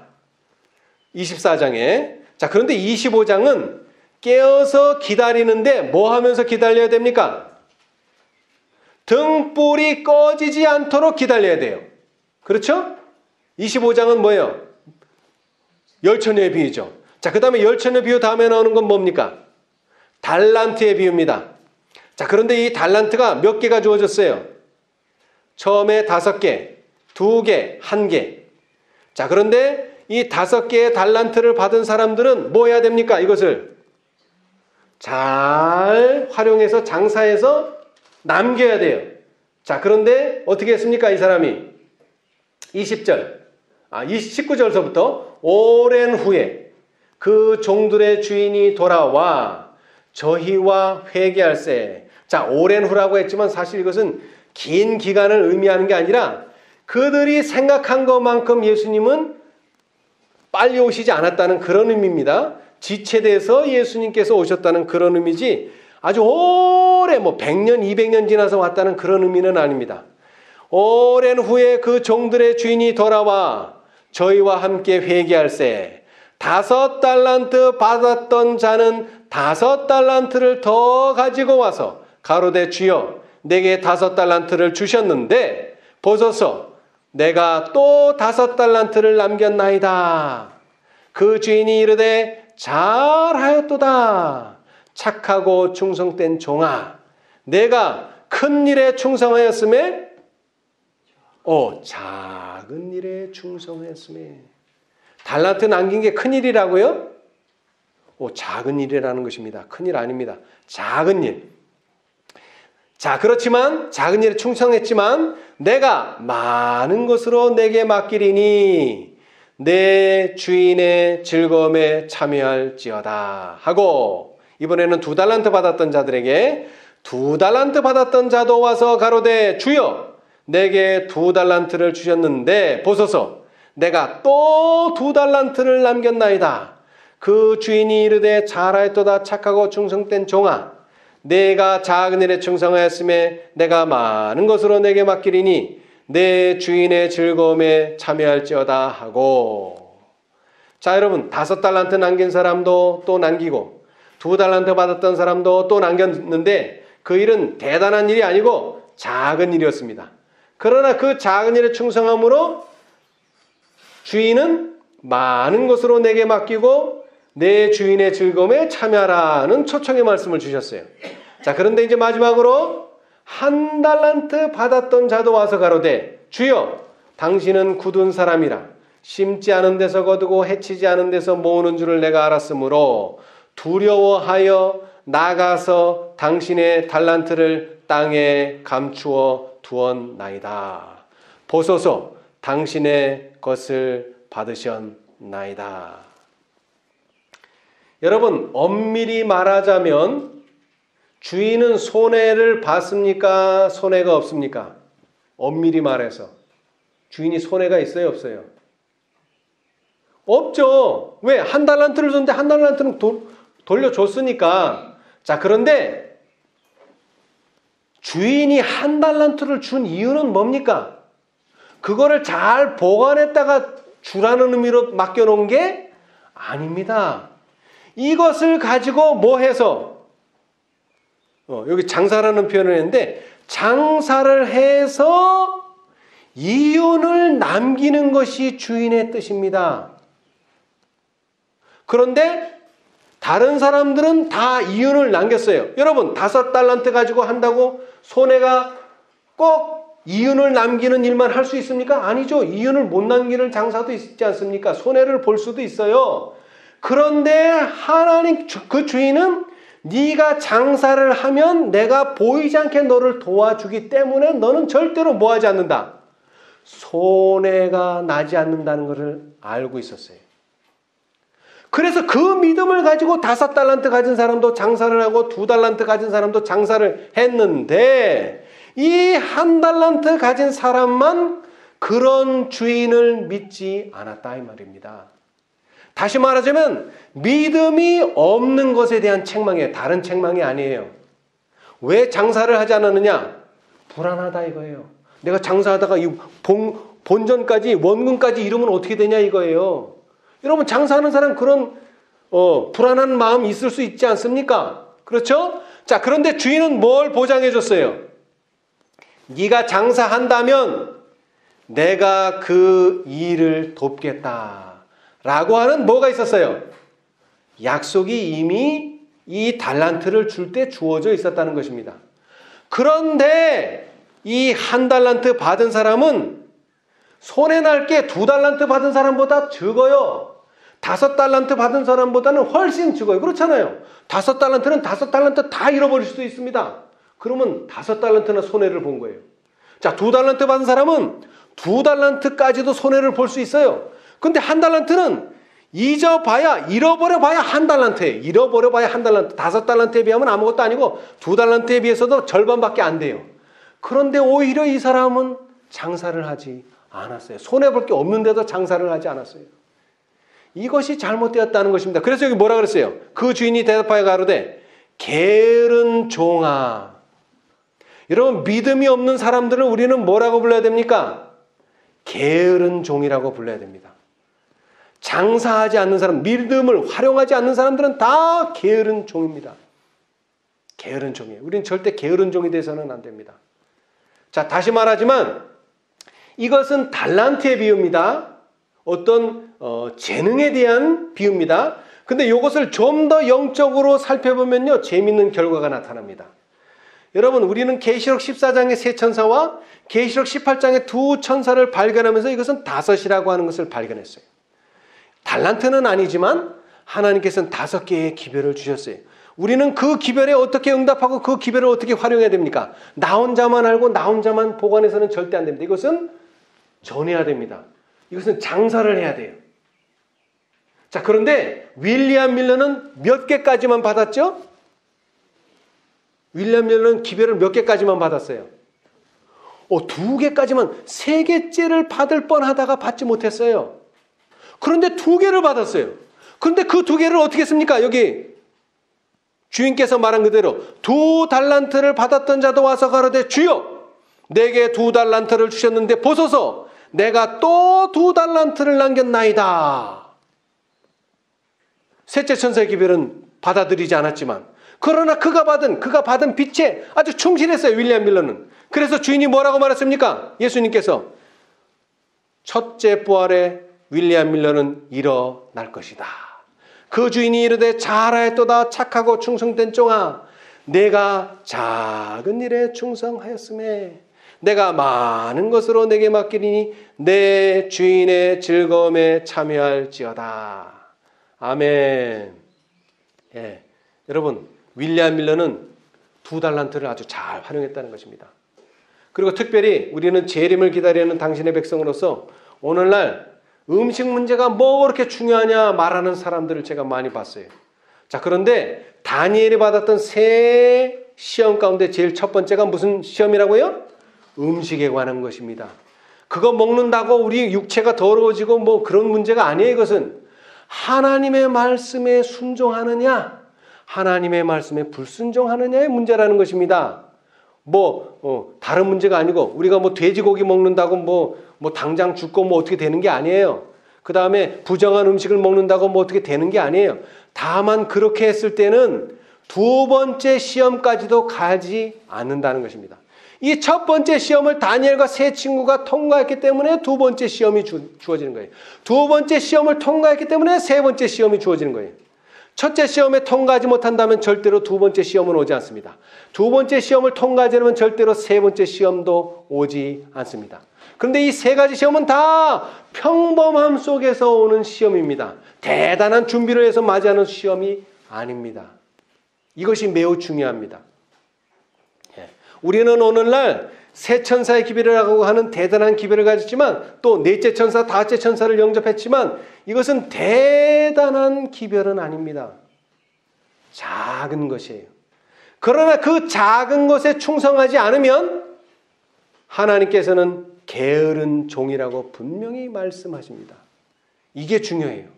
24장에. 자, 그런데 25장은 깨어서 기다리는데 뭐 하면서 기다려야 됩니까? 등불이 꺼지지 않도록 기다려야 돼요. 그렇죠? 25장은 뭐예요? 열처녀의 비유죠. 자, 그 다음에 열처녀 비유 다음에 나오는 건 뭡니까? 달란트의 비유입니다. 자, 그런데 이 달란트가 몇 개가 주어졌어요? 처음에 5개, 2개, 1개. 자, 그런데 이 5개의 달란트를 받은 사람들은 뭐 해야 됩니까? 이것을 잘 활용해서 장사해서 남겨야 돼요. 자, 그런데 어떻게 했습니까? 이 사람이 19절서부터 오랜 후에 그 종들의 주인이 돌아와 저희와 회개할세. 자, 오랜 후라고 했지만 사실 이것은 긴 기간을 의미하는 게 아니라 그들이 생각한 것만큼 예수님은 빨리 오시지 않았다는 그런 의미입니다. 지체돼서 예수님께서 오셨다는 그런 의미지 아주 오래 100년, 200년 지나서 왔다는 그런 의미는 아닙니다. 오랜 후에 그 종들의 주인이 돌아와 저희와 함께 회개할세. 5달란트 받았던 자는 5달란트를 더 가지고 와서 가로되 주여 내게 5달란트를 주셨는데 보소서 내가 또 5달란트를 남겼나이다. 그 주인이 이르되 잘하였도다. 착하고 충성된 종아, 내가 큰 일에 충성하였음에 작은 일에 충성하였음에. 달란트 남긴 게 큰 일이라고요? 작은 일이라는 것입니다. 큰 일 아닙니다. 작은 일. 자, 그렇지만 작은 일에 충성했지만 내가 많은 것으로 내게 맡기리니 내 주인의 즐거움에 참여할지어다 하고, 이번에는 2달란트 받았던 자들에게 2달란트 받았던 자도 와서 가로되 주여 내게 2달란트를 주셨는데 보소서 내가 또 2달란트를 남겼나이다. 그 주인이 이르되 잘하였도다. 착하고 충성된 종아, 내가 작은 일에 충성하였음에 내가 많은 것으로 내게 맡기리니 내 주인의 즐거움에 참여할지어다 하고. 자, 여러분, 5달란트 남긴 사람도 또 남기고 2달란트 받았던 사람도 또 남겼는데 그 일은 대단한 일이 아니고 작은 일이었습니다. 그러나 그 작은 일에 충성함으로 주인은 많은 것으로 내게 맡기고 내 주인의 즐거움에 참여하라는 초청의 말씀을 주셨어요. 자, 그런데 이제 마지막으로 1달란트 받았던 자도 와서 가로되 주여 당신은 굳은 사람이라 심지 않은 데서 거두고 해치지 않은 데서 모으는 줄을 내가 알았으므로 두려워하여 나가서 당신의 달란트를 땅에 감추어 두었나이다. 보소서 당신의 것을 받으셨나이다. 여러분, 엄밀히 말하자면 주인은 손해를 봤습니까? 손해가 없습니까? 엄밀히 말해서 주인이 손해가 있어요? 없어요? 없죠. 왜? 1달란트를 줬는데 1달란트는 돌려줬으니까. 자, 그런데 주인이 1달란트를 준 이유는 뭡니까? 그거를 잘 보관했다가 주라는 의미로 맡겨놓은 게 아닙니다. 이것을 가지고 뭐 해서 여기 장사라는 표현을 했는데 장사를 해서 이윤을 남기는 것이 주인의 뜻입니다. 그런데 다른 사람들은 다 이윤을 남겼어요. 여러분, 5달란트 가지고 한다고 손해가 꼭 이윤을 남기는 일만 할 수 있습니까? 아니죠. 이윤을 못 남기는 장사도 있지 않습니까? 손해를 볼 수도 있어요. 그런데 하나님 그 주인은 네가 장사를 하면 내가 보이지 않게 너를 도와주기 때문에 너는 절대로 뭐하지 않는다. 손해가 나지 않는다는 것을 알고 있었어요. 그래서 그 믿음을 가지고 5달란트 가진 사람도 장사를 하고 2달란트 가진 사람도 장사를 했는데 이 1달란트 가진 사람만 그런 주인을 믿지 않았다 이 말입니다. 다시 말하자면 믿음이 없는 것에 대한 책망이에요. 다른 책망이 아니에요. 왜 장사를 하지 않았느냐? 불안하다 이거예요. 내가 장사하다가 이 본전까지 원금까지 잃으면 어떻게 되냐 이거예요. 여러분, 장사하는 사람 그런 불안한 마음이 있을 수 있지 않습니까? 그렇죠? 자, 그런데 주인은 뭘 보장해 줬어요? 네가 장사한다면 내가 그 일을 돕겠다 라고 하는 뭐가 있었어요? 약속이 이미 이 달란트를 줄 때 주어져 있었다는 것입니다. 그런데 이 1달란트 받은 사람은 손해날 게 2달란트 받은 사람보다 적어요. 5달란트 받은 사람보다는 훨씬 적어요. 그렇잖아요. 5달란트는 5달란트 다 잃어버릴 수도 있습니다. 그러면 5달란트나 손해를 본 거예요. 자, 2달란트 받은 사람은 2달란트까지도 손해를 볼 수 있어요. 근데 1달란트는 잊어봐야, 잃어버려봐야 한 달란트예요. 잃어버려봐야 한 달란트. 5달란트에 비하면 아무것도 아니고 2달란트에 비해서도 절반밖에 안 돼요. 그런데 오히려 이 사람은 장사를 하지 않았어요. 손해볼 게 없는데도 장사를 하지 않았어요. 이것이 잘못되었다는 것입니다. 그래서 여기 뭐라 그랬어요? 그 주인이 대답하여 가로되 게으른 종아. 여러분, 믿음이 없는 사람들은 우리는 뭐라고 불러야 됩니까? 게으른 종이라고 불러야 됩니다. 장사하지 않는 사람, 믿음을 활용하지 않는 사람들은 다 게으른 종입니다. 게으른 종이에요. 우리는 절대 게으른 종이 돼서는 안 됩니다. 자, 다시 말하지만 이것은 달란트의 비유입니다. 어떤 재능에 대한 비유입니다. 근데 이것을 좀 더 영적으로 살펴보면요, 재밌는 결과가 나타납니다. 여러분, 우리는 계시록 14장의 세 천사와 계시록 18장의 두 천사를 발견하면서 이것은 다섯이라고 하는 것을 발견했어요. 달란트는 아니지만 하나님께서는 5개의 기별을 주셨어요. 우리는 그 기별에 어떻게 응답하고 그 기별을 어떻게 활용해야 됩니까? 나 혼자만 알고 나 혼자만 보관해서는 절대 안 됩니다. 이것은 전해야 됩니다. 이것은 장사를 해야 돼요. 자, 그런데 윌리엄 밀러는 몇 개까지만 받았죠? 윌리엄 밀러는 기별을 몇 개까지만 받았어요? 2개까지만, 3개째를 받을 뻔하다가 받지 못했어요. 그런데 2개를 받았어요. 그런데 그 2개를 어떻게 했습니까? 여기 주인께서 말한 그대로 2달란트를 받았던 자도 와서 가로되 주여, 내게 2달란트를 주셨는데 보소서, 내가 또 2달란트를 남겼나이다. 셋째 천사의 기별은 받아들이지 않았지만, 그러나 그가 받은 빛에 아주 충실했어요, 윌리엄 밀러는. 그래서 주인이 뭐라고 말했습니까? 예수님께서 첫째 부활에 윌리엄 밀러는 일어날 것이다. 그 주인이 이르되 잘하였도다 착하고 충성된 종아, 내가 작은 일에 충성하였음에 내가 많은 것으로 내게 맡기리니 내 주인의 즐거움에 참여할지어다. 아멘. 예, 여러분, 윌리엄 밀러는 2달란트를 아주 잘 활용했다는 것입니다. 그리고 특별히 우리는 재림을 기다리는 당신의 백성으로서 오늘날 음식 문제가 뭐 그렇게 중요하냐 말하는 사람들을 제가 많이 봤어요. 자, 그런데 다니엘이 받았던 세 시험 가운데 제일 첫 번째가 무슨 시험이라고요? 음식에 관한 것입니다. 그거 먹는다고 우리 육체가 더러워지고 뭐 그런 문제가 아니에요. 이것은 하나님의 말씀에 순종하느냐, 하나님의 말씀에 불순종하느냐의 문제라는 것입니다. 다른 문제가 아니고, 우리가 돼지고기 먹는다고 뭐 당장 죽고 뭐 어떻게 되는 게 아니에요. 그 다음에 부정한 음식을 먹는다고 뭐 어떻게 되는 게 아니에요. 다만 그렇게 했을 때는 2번째 시험까지도 가지 않는다는 것입니다. 이 첫 번째 시험을 다니엘과 세 친구가 통과했기 때문에 2번째 시험이 주어지는 거예요. 2번째 시험을 통과했기 때문에 3번째 시험이 주어지는 거예요. 첫째 시험에 통과하지 못한다면 절대로 2번째 시험은 오지 않습니다. 2번째 시험을 통과하지 않으면 절대로 3번째 시험도 오지 않습니다. 그런데 이 3가지 시험은 다 평범함 속에서 오는 시험입니다. 대단한 준비를 해서 맞이하는 시험이 아닙니다. 이것이 매우 중요합니다. 우리는 오늘날 세 천사의 기별이라고 하는 대단한 기별을 가졌지만, 또 넷째 천사, 다섯째 천사를 영접했지만, 이것은 대단한 기별은 아닙니다. 작은 것이에요. 그러나 그 작은 것에 충성하지 않으면 하나님께서는 게으른 종이라고 분명히 말씀하십니다. 이게 중요해요.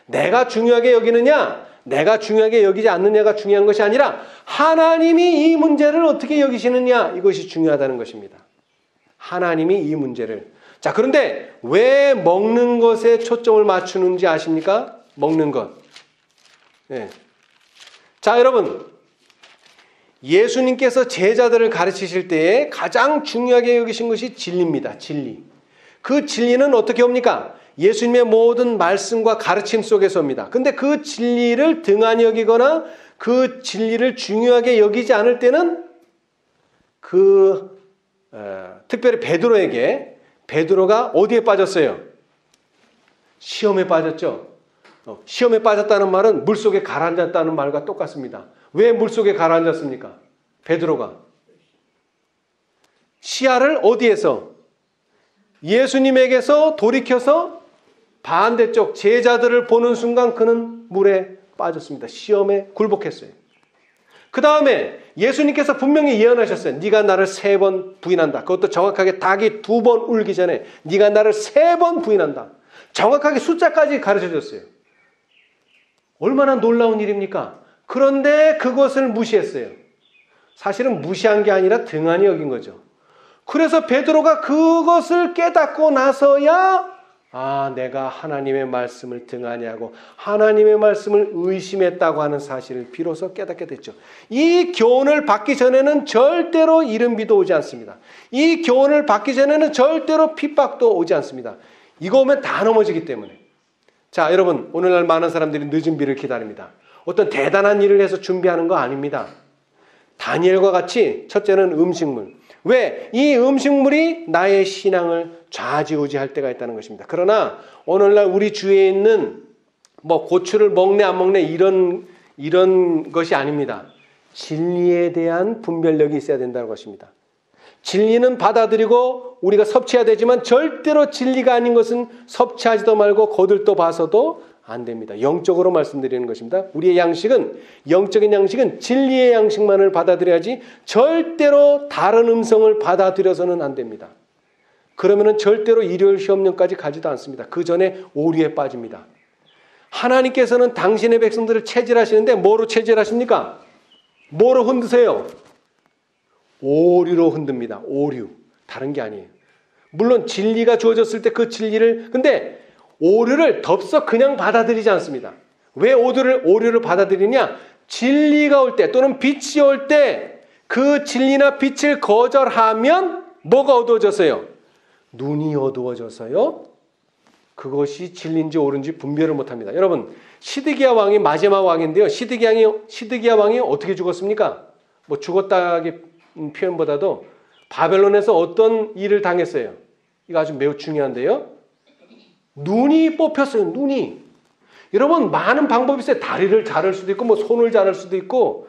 내가 중요하게 여기느냐, 내가 중요하게 여기지 않느냐가 중요한 것이 아니라 하나님이 이 문제를 어떻게 여기시느냐, 이것이 중요하다는 것입니다. 하나님이 이 문제를. 자, 그런데 왜 먹는 것에 초점을 맞추는지 아십니까? 먹는 것. 네. 자, 여러분, 예수님께서 제자들을 가르치실 때에 가장 중요하게 여기신 것이 진리입니다. 진리. 그 진리는 어떻게 옵니까? 예수님의 모든 말씀과 가르침 속에서 옵니다. 근데 그 진리를 등한히 여기거나 그 진리를 중요하게 여기지 않을 때는 특별히 베드로가 어디에 빠졌어요? 시험에 빠졌죠. 시험에 빠졌다는 말은 물속에 가라앉았다는 말과 똑같습니다. 왜 물속에 가라앉았습니까? 베드로가 시야를 어디에서? 예수님에게서 돌이켜서 반대쪽 제자들을 보는 순간 그는 물에 빠졌습니다. 시험에 굴복했어요. 그 다음에 예수님께서 분명히 예언하셨어요. 네가 나를 3번 부인한다. 그것도 정확하게 닭이 2번 울기 전에 네가 나를 3번 부인한다. 정확하게 숫자까지 가르쳐줬어요. 얼마나 놀라운 일입니까? 그런데 그것을 무시했어요. 사실은 무시한 게 아니라 등한히 여긴 거죠. 그래서 베드로가 그것을 깨닫고 나서야 내가 하나님의 말씀을 등한히 하고 하나님의 말씀을 의심했다고 하는 사실을 비로소 깨닫게 됐죠. 이 교훈을 받기 전에는 절대로 이른비도 오지 않습니다. 이 교훈을 받기 전에는 절대로 핍박도 오지 않습니다. 이거 오면 다 넘어지기 때문에. 자, 여러분, 오늘날 많은 사람들이 늦은 비를 기다립니다. 어떤 대단한 일을 해서 준비하는 거 아닙니다. 다니엘과 같이 첫째는 음식물. 왜? 이 음식물이 나의 신앙을 좌지우지할 때가 있다는 것입니다. 그러나 오늘날 우리 주위에 있는 고추를 먹네 안 먹네 이런 것이 아닙니다. 진리에 대한 분별력이 있어야 된다는 것입니다. 진리는 받아들이고 우리가 섭취해야 되지만 절대로 진리가 아닌 것은 섭취하지도 말고 거들떠 봐서도 안 됩니다. 영적으로 말씀드리는 것입니다. 우리의 양식은, 영적인 양식은 진리의 양식만을 받아들여야지 절대로 다른 음성을 받아들여서는 안 됩니다. 그러면은 절대로 일요일 시험령까지 가지도 않습니다. 그 전에 오류에 빠집니다. 하나님께서는 당신의 백성들을 체질하시는데 뭐로 체질하십니까? 뭐로 흔드세요? 오류로 흔듭니다. 오류. 다른 게 아니에요. 물론 진리가 주어졌을 때 그 진리를, 근데 오류를 덥석 그냥 받아들이지 않습니다. 왜 오류를 받아들이냐? 진리가 올 때 또는 빛이 올 때 그 진리나 빛을 거절하면 뭐가 어두워졌어요? 눈이 어두워져서요. 그것이 진리인지 옳은지 분별을 못합니다. 여러분, 시드기야 왕이 마지막 왕인데요. 시드기야 왕이 어떻게 죽었습니까? 죽었다기 표현보다도 바벨론에서 어떤 일을 당했어요? 이거 아주 매우 중요한데요. 눈이 뽑혔어요. 눈이. 여러분, 많은 방법이 있어요. 다리를 자를 수도 있고 손을 자를 수도 있고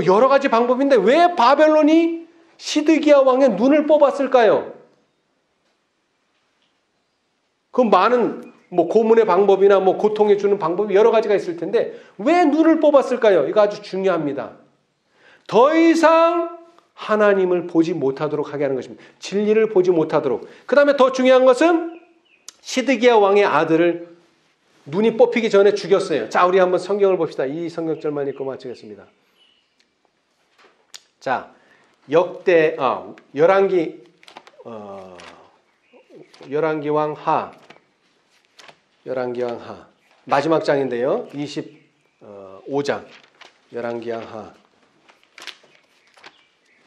여러 가지 방법인데 왜 바벨론이 시드기야 왕의 눈을 뽑았을까요? 그 많은 고문의 방법이나 고통해 주는 방법이 여러 가지가 있을 텐데 왜 눈을 뽑았을까요? 이거 아주 중요합니다. 더 이상 하나님을 보지 못하도록 하게 하는 것입니다. 진리를 보지 못하도록. 그 다음에 더 중요한 것은 시드기야 왕의 아들을 눈이 뽑히기 전에 죽였어요. 자, 우리 한번 성경을 봅시다. 이 성경절만 읽고 마치겠습니다. 자, 열왕기왕 하 마지막 장인데요. 25장 열왕기왕 하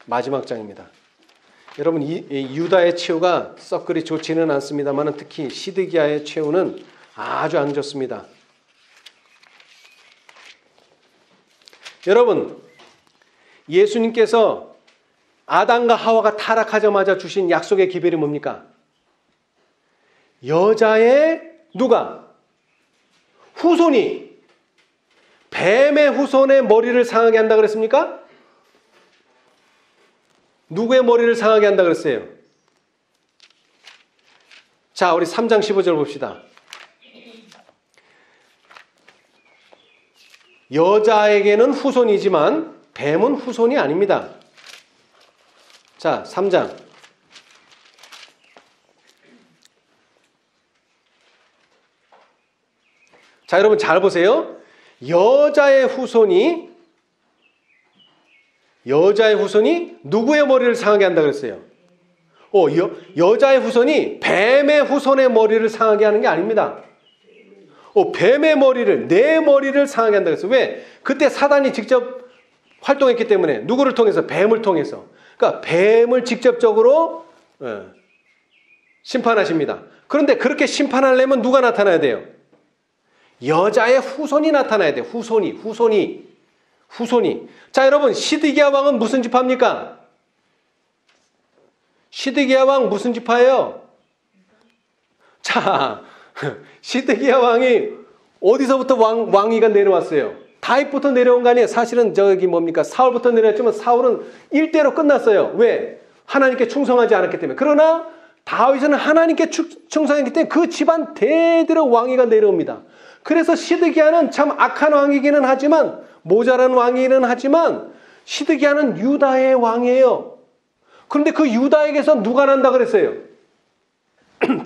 마지막 장입니다. 여러분, 이 유다의 최후가 썩 그리 좋지는 않습니다만 특히 시드기야의 최후는 아주 안 좋습니다. 여러분, 예수님께서 아담과 하와가 타락하자마자 주신 약속의 기별이 뭡니까? 여자의 누가? 후손이 뱀의 후손의 머리를 상하게 한다 그랬습니까? 누구의 머리를 상하게 한다 그랬어요? 자, 우리 3장 15절 봅시다. 여자에게는 후손이지만 뱀은 후손이 아닙니다. 자, 3장. 자, 여러분 잘 보세요. 여자의 후손이 누구의 머리를 상하게 한다 그랬어요? 여자의 후손이 뱀의 후손의 머리를 상하게 하는 게 아닙니다. 뱀의 머리를, 내 머리를 상하게 한다 그랬어요. 왜? 그때 사단이 직접 활동했기 때문에. 누구를 통해서? 뱀을 통해서. 그러니까 뱀을 직접적으로 심판하십니다. 그런데 그렇게 심판하려면 누가 나타나야 돼요? 여자의 후손이 나타나야 돼요. 후손이. 자, 여러분, 시드기야 왕은 무슨 지파입니까? 시드기야 왕 무슨 지파예요? 자, 시드기야 왕이 어디서부터 왕위가 내려왔어요? 다윗부터 내려온 거 아니에요? 사실은 사울부터 내려왔지만 사울은 일대로 끝났어요. 왜? 하나님께 충성하지 않았기 때문에. 그러나 다윗은 하나님께 충성했기 때문에 그 집안 대대로 왕위가 내려옵니다. 그래서 시드기야는 참 악한 왕이기는 하지만, 모자란 왕이기는 하지만 시드기야는 유다의 왕이에요. 그런데 그 유다에게서 누가 난다 그랬어요?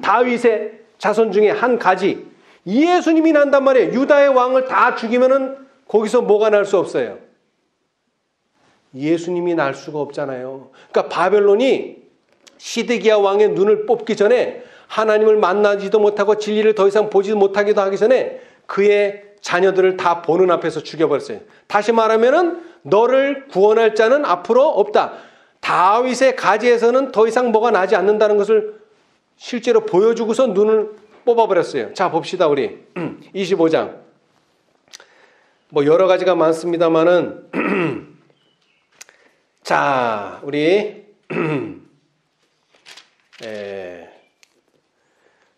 다윗의 자손 중에 한 가지 예수님이 난단 말이에요. 유다의 왕을 다 죽이면은 거기서 뭐가 날 수 없어요? 예수님이 날 수가 없잖아요. 그러니까 바벨론이 시드기야 왕의 눈을 뽑기 전에, 하나님을 만나지도 못하고 진리를 더 이상 보지 못하기도 하기 전에 그의 자녀들을 다 보는 앞에서 죽여버렸어요. 다시 말하면은 너를 구원할 자는 앞으로 없다. 다윗의 가지에서는 더 이상 뭐가 나지 않는다는 것을 실제로 보여주고서 눈을 뽑아버렸어요. 자, 봅시다. 우리 25장. 뭐 여러 가지가 많습니다만은 자, 우리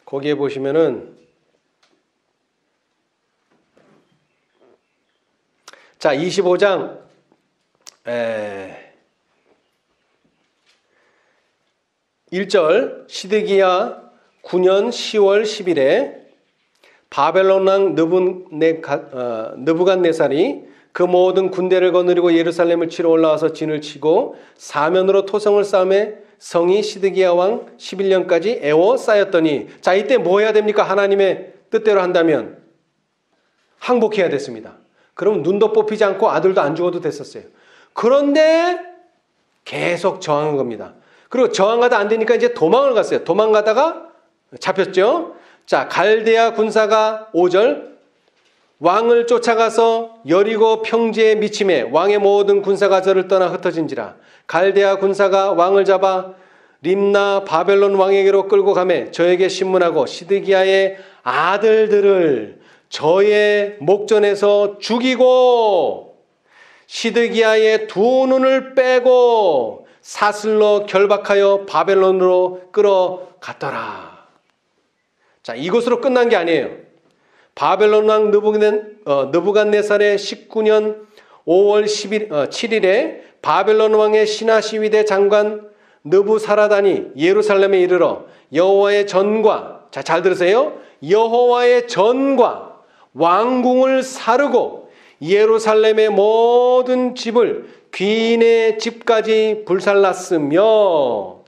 거기에 보시면은, 자, 25장 1절, 시드기야 9년 10월 10일에 바벨론 왕 느부갓네살이 그 모든 군대를 거느리고 예루살렘을 치러 올라와서 진을 치고 사면으로 토성을 쌓음에 성이 시드기야 왕 11년까지 에워싸였더니, 자, 이때 뭐 해야 됩니까? 하나님의 뜻대로 한다면 항복해야 됐습니다. 그럼 눈도 뽑히지 않고 아들도 안 죽어도 됐었어요. 그런데 계속 저항한 겁니다. 그리고 저항하다 안 되니까 이제 도망을 갔어요. 도망가다가 잡혔죠. 자, 갈대아 군사가 5절, 왕을 쫓아가서 여리고 평지에 미침해 왕의 모든 군사가 저를 떠나 흩어진지라. 갈대아 군사가 왕을 잡아 림나 바벨론 왕에게로 끌고 가매 저에게 신문하고 시드기야의 아들들을 저의 목전에서 죽이고 시드기야의 두 눈을 빼고 사슬로 결박하여 바벨론으로 끌어갔더라. 자, 이것으로 끝난 게 아니에요. 바벨론 왕 느부갓네살의 19년 5월 7일에 바벨론 왕의 신하 시위대 장관 느부사라단이 예루살렘에 이르러 여호와의 전과, 자, 잘 들으세요. 여호와의 전과 왕궁을 사르고 예루살렘의 모든 집을 귀인의 집까지 불살랐으며,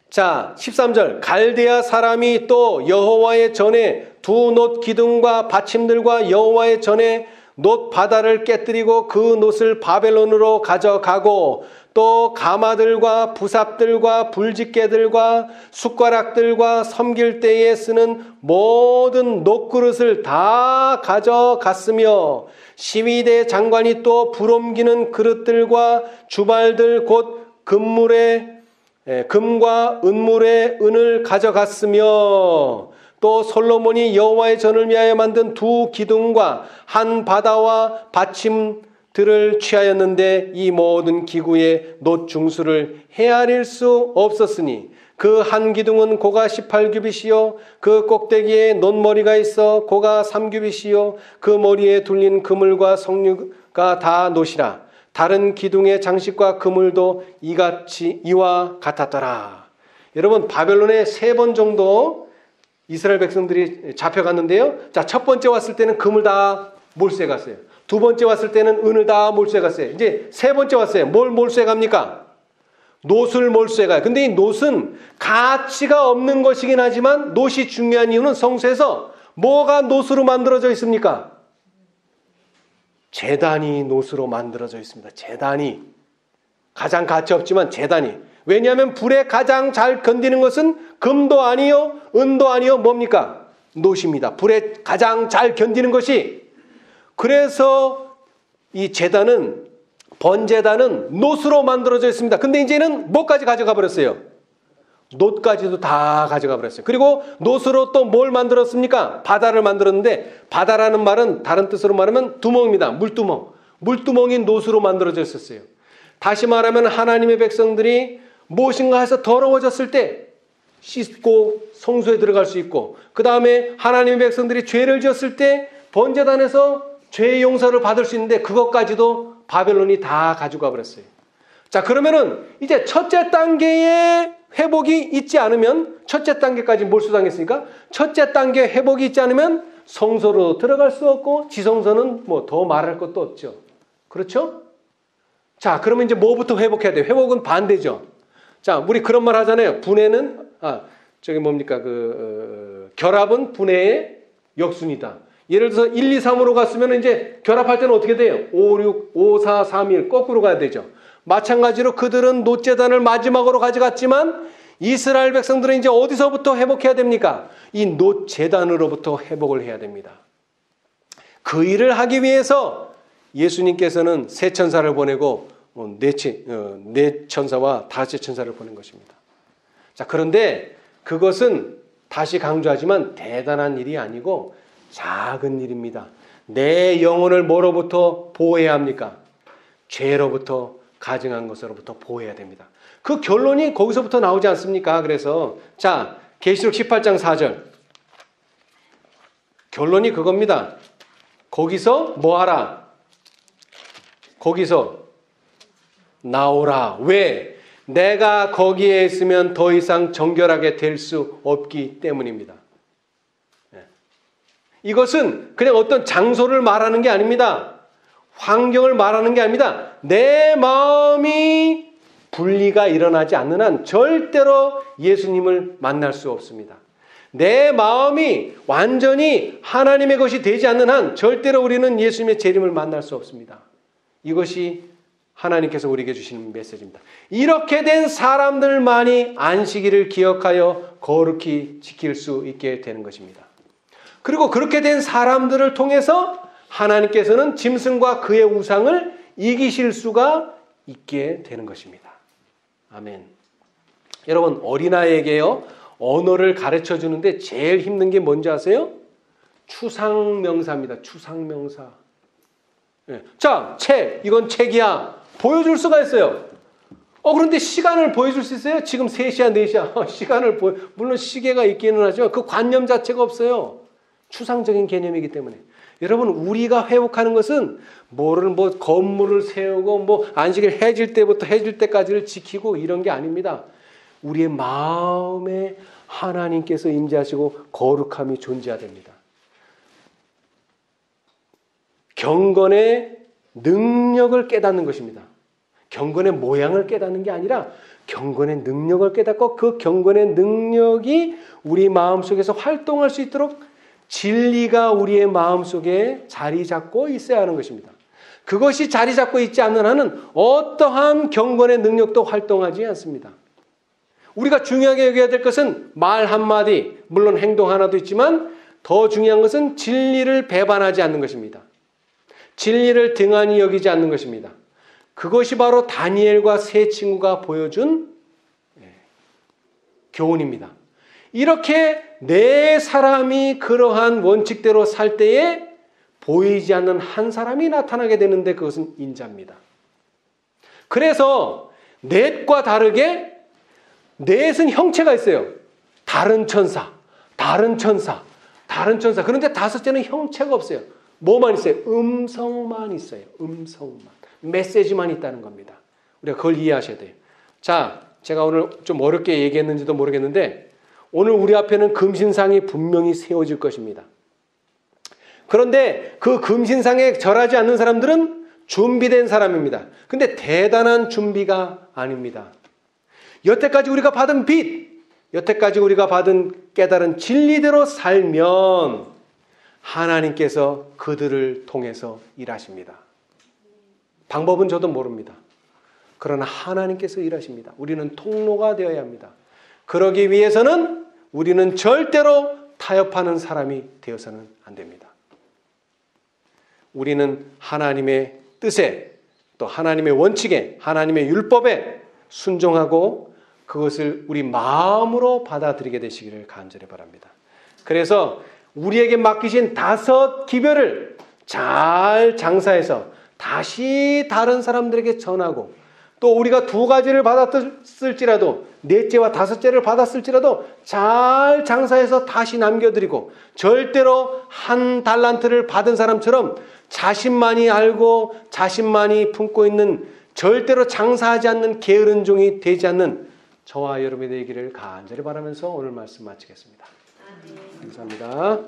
자, 13절, 갈대아 사람이 또 여호와의 전에 두 놋 기둥과 받침들과 여호와의 전에 놋 바다를 깨뜨리고 그 놋을 바벨론으로 가져가고 또 가마들과 부삽들과 불집게들과 숟가락들과 섬길 때에 쓰는 모든 놋그릇을 다 가져갔으며 시위대 장관이 또 불옮기는 그릇들과 주발들 곧 금과 은물의 은을 가져갔으며 또 솔로몬이 여호와의 전을 위하여 만든 두 기둥과 한 바다와 받침들을 취하였는데 이 모든 기구의 놋 중수를 헤아릴 수 없었으니 그 한 기둥은 고가 18규빗이요 그 꼭대기에 놋머리가 있어 고가 3규빗이요 그 머리에 둘린 그물과 석류가 다 놋이라. 다른 기둥의 장식과 그물도 이와 같았더라. 여러분, 바벨론에 3번 정도 이스라엘 백성들이 잡혀갔는데요. 자, 첫 번째 왔을 때는 금을 다 몰수해 갔어요. 두 번째 왔을 때는 은을 다 몰수해 갔어요. 이제 세 번째 왔어요. 뭘 몰수해 갑니까? 놋을 몰수해 가요. 근데 이 놋은 가치가 없는 것이긴 하지만 놋이 중요한 이유는 성서에서 뭐가 놋으로 만들어져 있습니까? 제단이 놋으로 만들어져 있습니다. 제단이. 가장 가치 없지만 제단이. 왜냐하면 불에 가장 잘 견디는 것은 금도 아니요 은도 아니요 뭡니까? 놋입니다. 불에 가장 잘 견디는 것이. 그래서 이 제단은, 번제단은 놋으로 만들어져 있습니다. 근데 이제는 뭐까지 가져가 버렸어요? 놋까지도 다 가져가 버렸어요. 그리고 놋으로 또 뭘 만들었습니까? 바다를 만들었는데, 바다라는 말은 다른 뜻으로 말하면 두멍입니다. 물두멍. 물두멍이 놋으로 만들어져 있었어요. 다시 말하면 하나님의 백성들이 무엇인가 해서 더러워졌을 때 씻고 성소에 들어갈 수 있고, 그 다음에 하나님의 백성들이 죄를 지었을 때 번제단에서 죄의 용서를 받을 수 있는데 그것까지도 바벨론이 다 가져가 버렸어요. 자, 그러면은 이제 첫째 단계의 회복이 있지 않으면 첫째 단계까지 몰수당했으니까 첫째 단계 회복이 있지 않으면 성소로 들어갈 수 없고 지성소는 뭐 더 말할 것도 없죠. 그렇죠? 자, 그러면 이제 뭐부터 회복해야 돼요? 회복은 반대죠. 자, 우리 그런 말 하잖아요. 분해는 결합은 분해의 역순이다. 예를 들어서 1, 2, 3으로 갔으면 이제 결합할 때는 어떻게 돼요? 5, 6, 5, 4, 3, 1 거꾸로 가야 되죠. 마찬가지로 그들은 놋제단을 마지막으로 가져갔지만 이스라엘 백성들은 이제 어디서부터 회복해야 됩니까? 이 놋제단으로부터 회복을 해야 됩니다. 그 일을 하기 위해서 예수님께서는 세 천사를 보내고 네 천사와 다섯째 천사를 보낸 것입니다. 자, 그런데 그것은 다시 강조하지만 대단한 일이 아니고 작은 일입니다. 내 영혼을 뭐로부터 보호해야 합니까? 죄로부터 가증한 것으로부터 보호해야 됩니다. 그 결론이 거기서부터 나오지 않습니까? 그래서 자, 계시록 18장 4절 결론이 그겁니다. 거기서 뭐하라? 거기서 나오라. 왜? 내가 거기에 있으면 더 이상 정결하게 될 수 없기 때문입니다. 이것은 그냥 어떤 장소를 말하는 게 아닙니다. 환경을 말하는 게 아닙니다. 내 마음이 분리가 일어나지 않는 한 절대로 예수님을 만날 수 없습니다. 내 마음이 완전히 하나님의 것이 되지 않는 한 절대로 우리는 예수님의 재림을 만날 수 없습니다. 이것이 하나님께서 우리에게 주시는 메시지입니다. 이렇게 된 사람들만이 안식일을 기억하여 거룩히 지킬 수 있게 되는 것입니다. 그리고 그렇게 된 사람들을 통해서 하나님께서는 짐승과 그의 우상을 이기실 수가 있게 되는 것입니다. 아멘. 여러분, 어린아이에게요, 언어를 가르쳐 주는데 제일 힘든 게 뭔지 아세요? 추상명사입니다. 추상명사. 자, 책. 이건 책이야. 보여줄 수가 있어요. 그런데 시간을 보여줄 수 있어요? 지금 3시야, 4시야. 시간을 물론 시계가 있기는 하지만 그 관념 자체가 없어요. 추상적인 개념이기 때문에. 여러분, 우리가 회복하는 것은 건물을 세우고 안식일 해질 때부터 해질 때까지를 지키고 이런 게 아닙니다. 우리의 마음에 하나님께서 임재하시고 거룩함이 존재해야 됩니다. 경건의 능력을 깨닫는 것입니다. 경건의 모양을 깨닫는 게 아니라 경건의 능력을 깨닫고 그 경건의 능력이 우리 마음속에서 활동할 수 있도록 진리가 우리의 마음속에 자리 잡고 있어야 하는 것입니다. 그것이 자리 잡고 있지 않는 한은 어떠한 경건의 능력도 활동하지 않습니다. 우리가 중요하게 여겨야 될 것은 말 한마디, 물론 행동 하나도 있지만 더 중요한 것은 진리를 배반하지 않는 것입니다. 진리를 등한히 여기지 않는 것입니다. 그것이 바로 다니엘과 세 친구가 보여준 교훈입니다. 이렇게 내 사람이 그러한 원칙대로 살 때에 보이지 않는 한 사람이 나타나게 되는데 그것은 인자입니다. 그래서 넷과 다르게 넷은 형체가 있어요. 다른 천사, 다른 천사, 다른 천사. 그런데 다섯째는 형체가 없어요. 뭐만 있어요? 음성만 있어요. 음성만. 메시지만 있다는 겁니다. 우리가 그걸 이해하셔야 돼요. 자, 제가 오늘 좀 어렵게 얘기했는지도 모르겠는데 오늘 우리 앞에는 금신상이 분명히 세워질 것입니다. 그런데 그 금신상에 절하지 않는 사람들은 준비된 사람입니다. 근데 대단한 준비가 아닙니다. 여태까지 우리가 받은 빛, 여태까지 우리가 받은 깨달은 진리대로 살면 하나님께서 그들을 통해서 일하십니다. 방법은 저도 모릅니다. 그러나 하나님께서 일하십니다. 우리는 통로가 되어야 합니다. 그러기 위해서는 우리는 절대로 타협하는 사람이 되어서는 안 됩니다. 우리는 하나님의 뜻에 또 하나님의 원칙에 하나님의 율법에 순종하고 그것을 우리 마음으로 받아들이게 되시기를 간절히 바랍니다. 그래서 우리에게 맡기신 5 기별을 잘 장사해서 다시 다른 사람들에게 전하고 또 우리가 2가지를 받았을지라도 4째와 5째를 받았을지라도 잘 장사해서 다시 남겨드리고 절대로 1 달란트를 받은 사람처럼 자신만이 알고 자신만이 품고 있는 절대로 장사하지 않는 게으른 종이 되지 않는 저와 여러분이 되기를 간절히 바라면서 오늘 말씀 마치겠습니다. 감사합니다.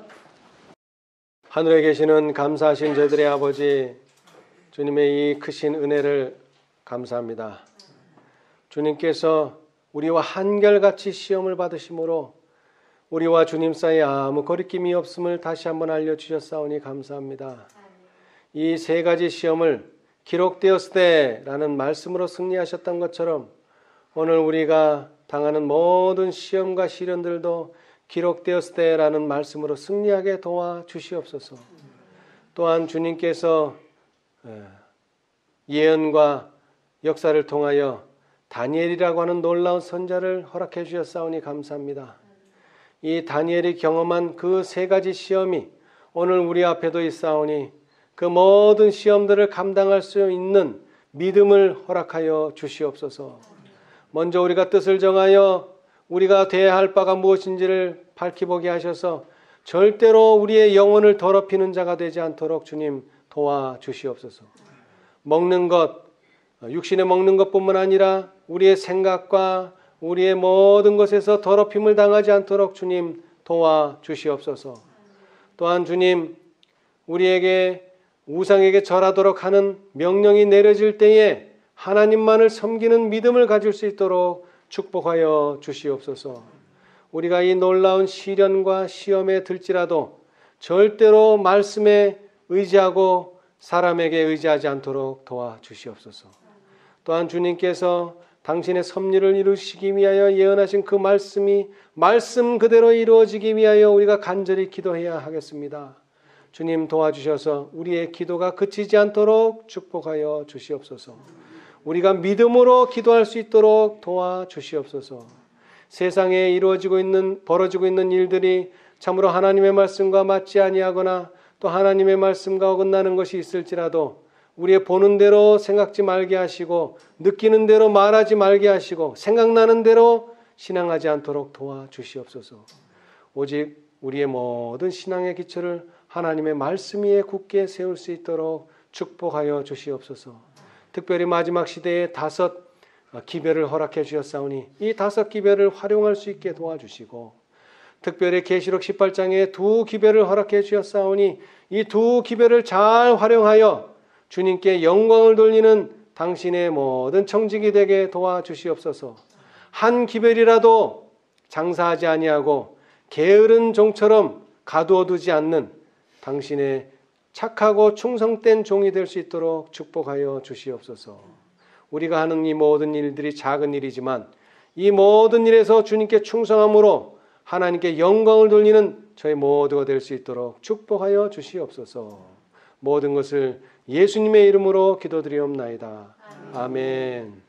하늘에 계시는 감사하신 저희들의 아버지, 주님의 이 크신 은혜를 감사합니다. 주님께서 우리와 한결같이 시험을 받으심으로 우리와 주님 사이에 아무 거리낌이 없음을 다시 한번 알려주셨사오니 감사합니다. 이 세 가지 시험을 기록되었을 때라는 말씀으로 승리하셨던 것처럼 오늘 우리가 당하는 모든 시험과 시련들도 기록되었을 때라는 말씀으로 승리하게 도와주시옵소서. 또한 주님께서 예언과 역사를 통하여 다니엘이라고 하는 놀라운 선자를 허락해 주셨사오니 감사합니다. 이 다니엘이 경험한 그 세 가지 시험이 오늘 우리 앞에도 있사오니 그 모든 시험들을 감당할 수 있는 믿음을 허락하여 주시옵소서. 먼저 우리가 뜻을 정하여 우리가 돼야 할 바가 무엇인지를 밝히보게 하셔서 절대로 우리의 영혼을 더럽히는 자가 되지 않도록 주님 도와주시옵소서. 먹는 것, 육신에 먹는 것뿐만 아니라 우리의 생각과 우리의 모든 것에서 더럽힘을 당하지 않도록 주님 도와주시옵소서. 또한 주님, 우리에게 우상에게 절하도록 하는 명령이 내려질 때에 하나님만을 섬기는 믿음을 가질 수 있도록 축복하여 주시옵소서. 우리가 이 놀라운 시련과 시험에 들지라도 절대로 말씀에 의지하고 사람에게 의지하지 않도록 도와주시옵소서. 또한 주님께서 당신의 섭리를 이루시기 위하여 예언하신 그 말씀이 말씀 그대로 이루어지기 위하여 우리가 간절히 기도해야 하겠습니다. 주님 도와주셔서 우리의 기도가 그치지 않도록 축복하여 주시옵소서. 우리가 믿음으로 기도할 수 있도록 도와주시옵소서. 세상에 벌어지고 있는 일들이 참으로 하나님의 말씀과 맞지 아니하거나 또 하나님의 말씀과 어긋나는 것이 있을지라도 우리의 보는 대로 생각지 말게 하시고 느끼는 대로 말하지 말게 하시고 생각나는 대로 신앙하지 않도록 도와주시옵소서. 오직 우리의 모든 신앙의 기초를 하나님의 말씀 위에 굳게 세울 수 있도록 축복하여 주시옵소서. 특별히 마지막 시대에 5 기별을 허락해 주셨사오니 이 5 기별을 활용할 수 있게 도와주시고 특별히 계시록 18장에 2 기별을 허락해 주셨사오니 이 2 기별을 잘 활용하여 주님께 영광을 돌리는 당신의 모든 청직이 되게 도와주시옵소서. 한 기별이라도 장사하지 아니하고 게으른 종처럼 가두어두지 않는 당신의 착하고 충성된 종이 될 수 있도록 축복하여 주시옵소서. 우리가 하는 이 모든 일들이 작은 일이지만 이 모든 일에서 주님께 충성함으로 하나님께 영광을 돌리는 저희 모두가 될 수 있도록 축복하여 주시옵소서. 모든 것을 예수님의 이름으로 기도드리옵나이다. 아멘.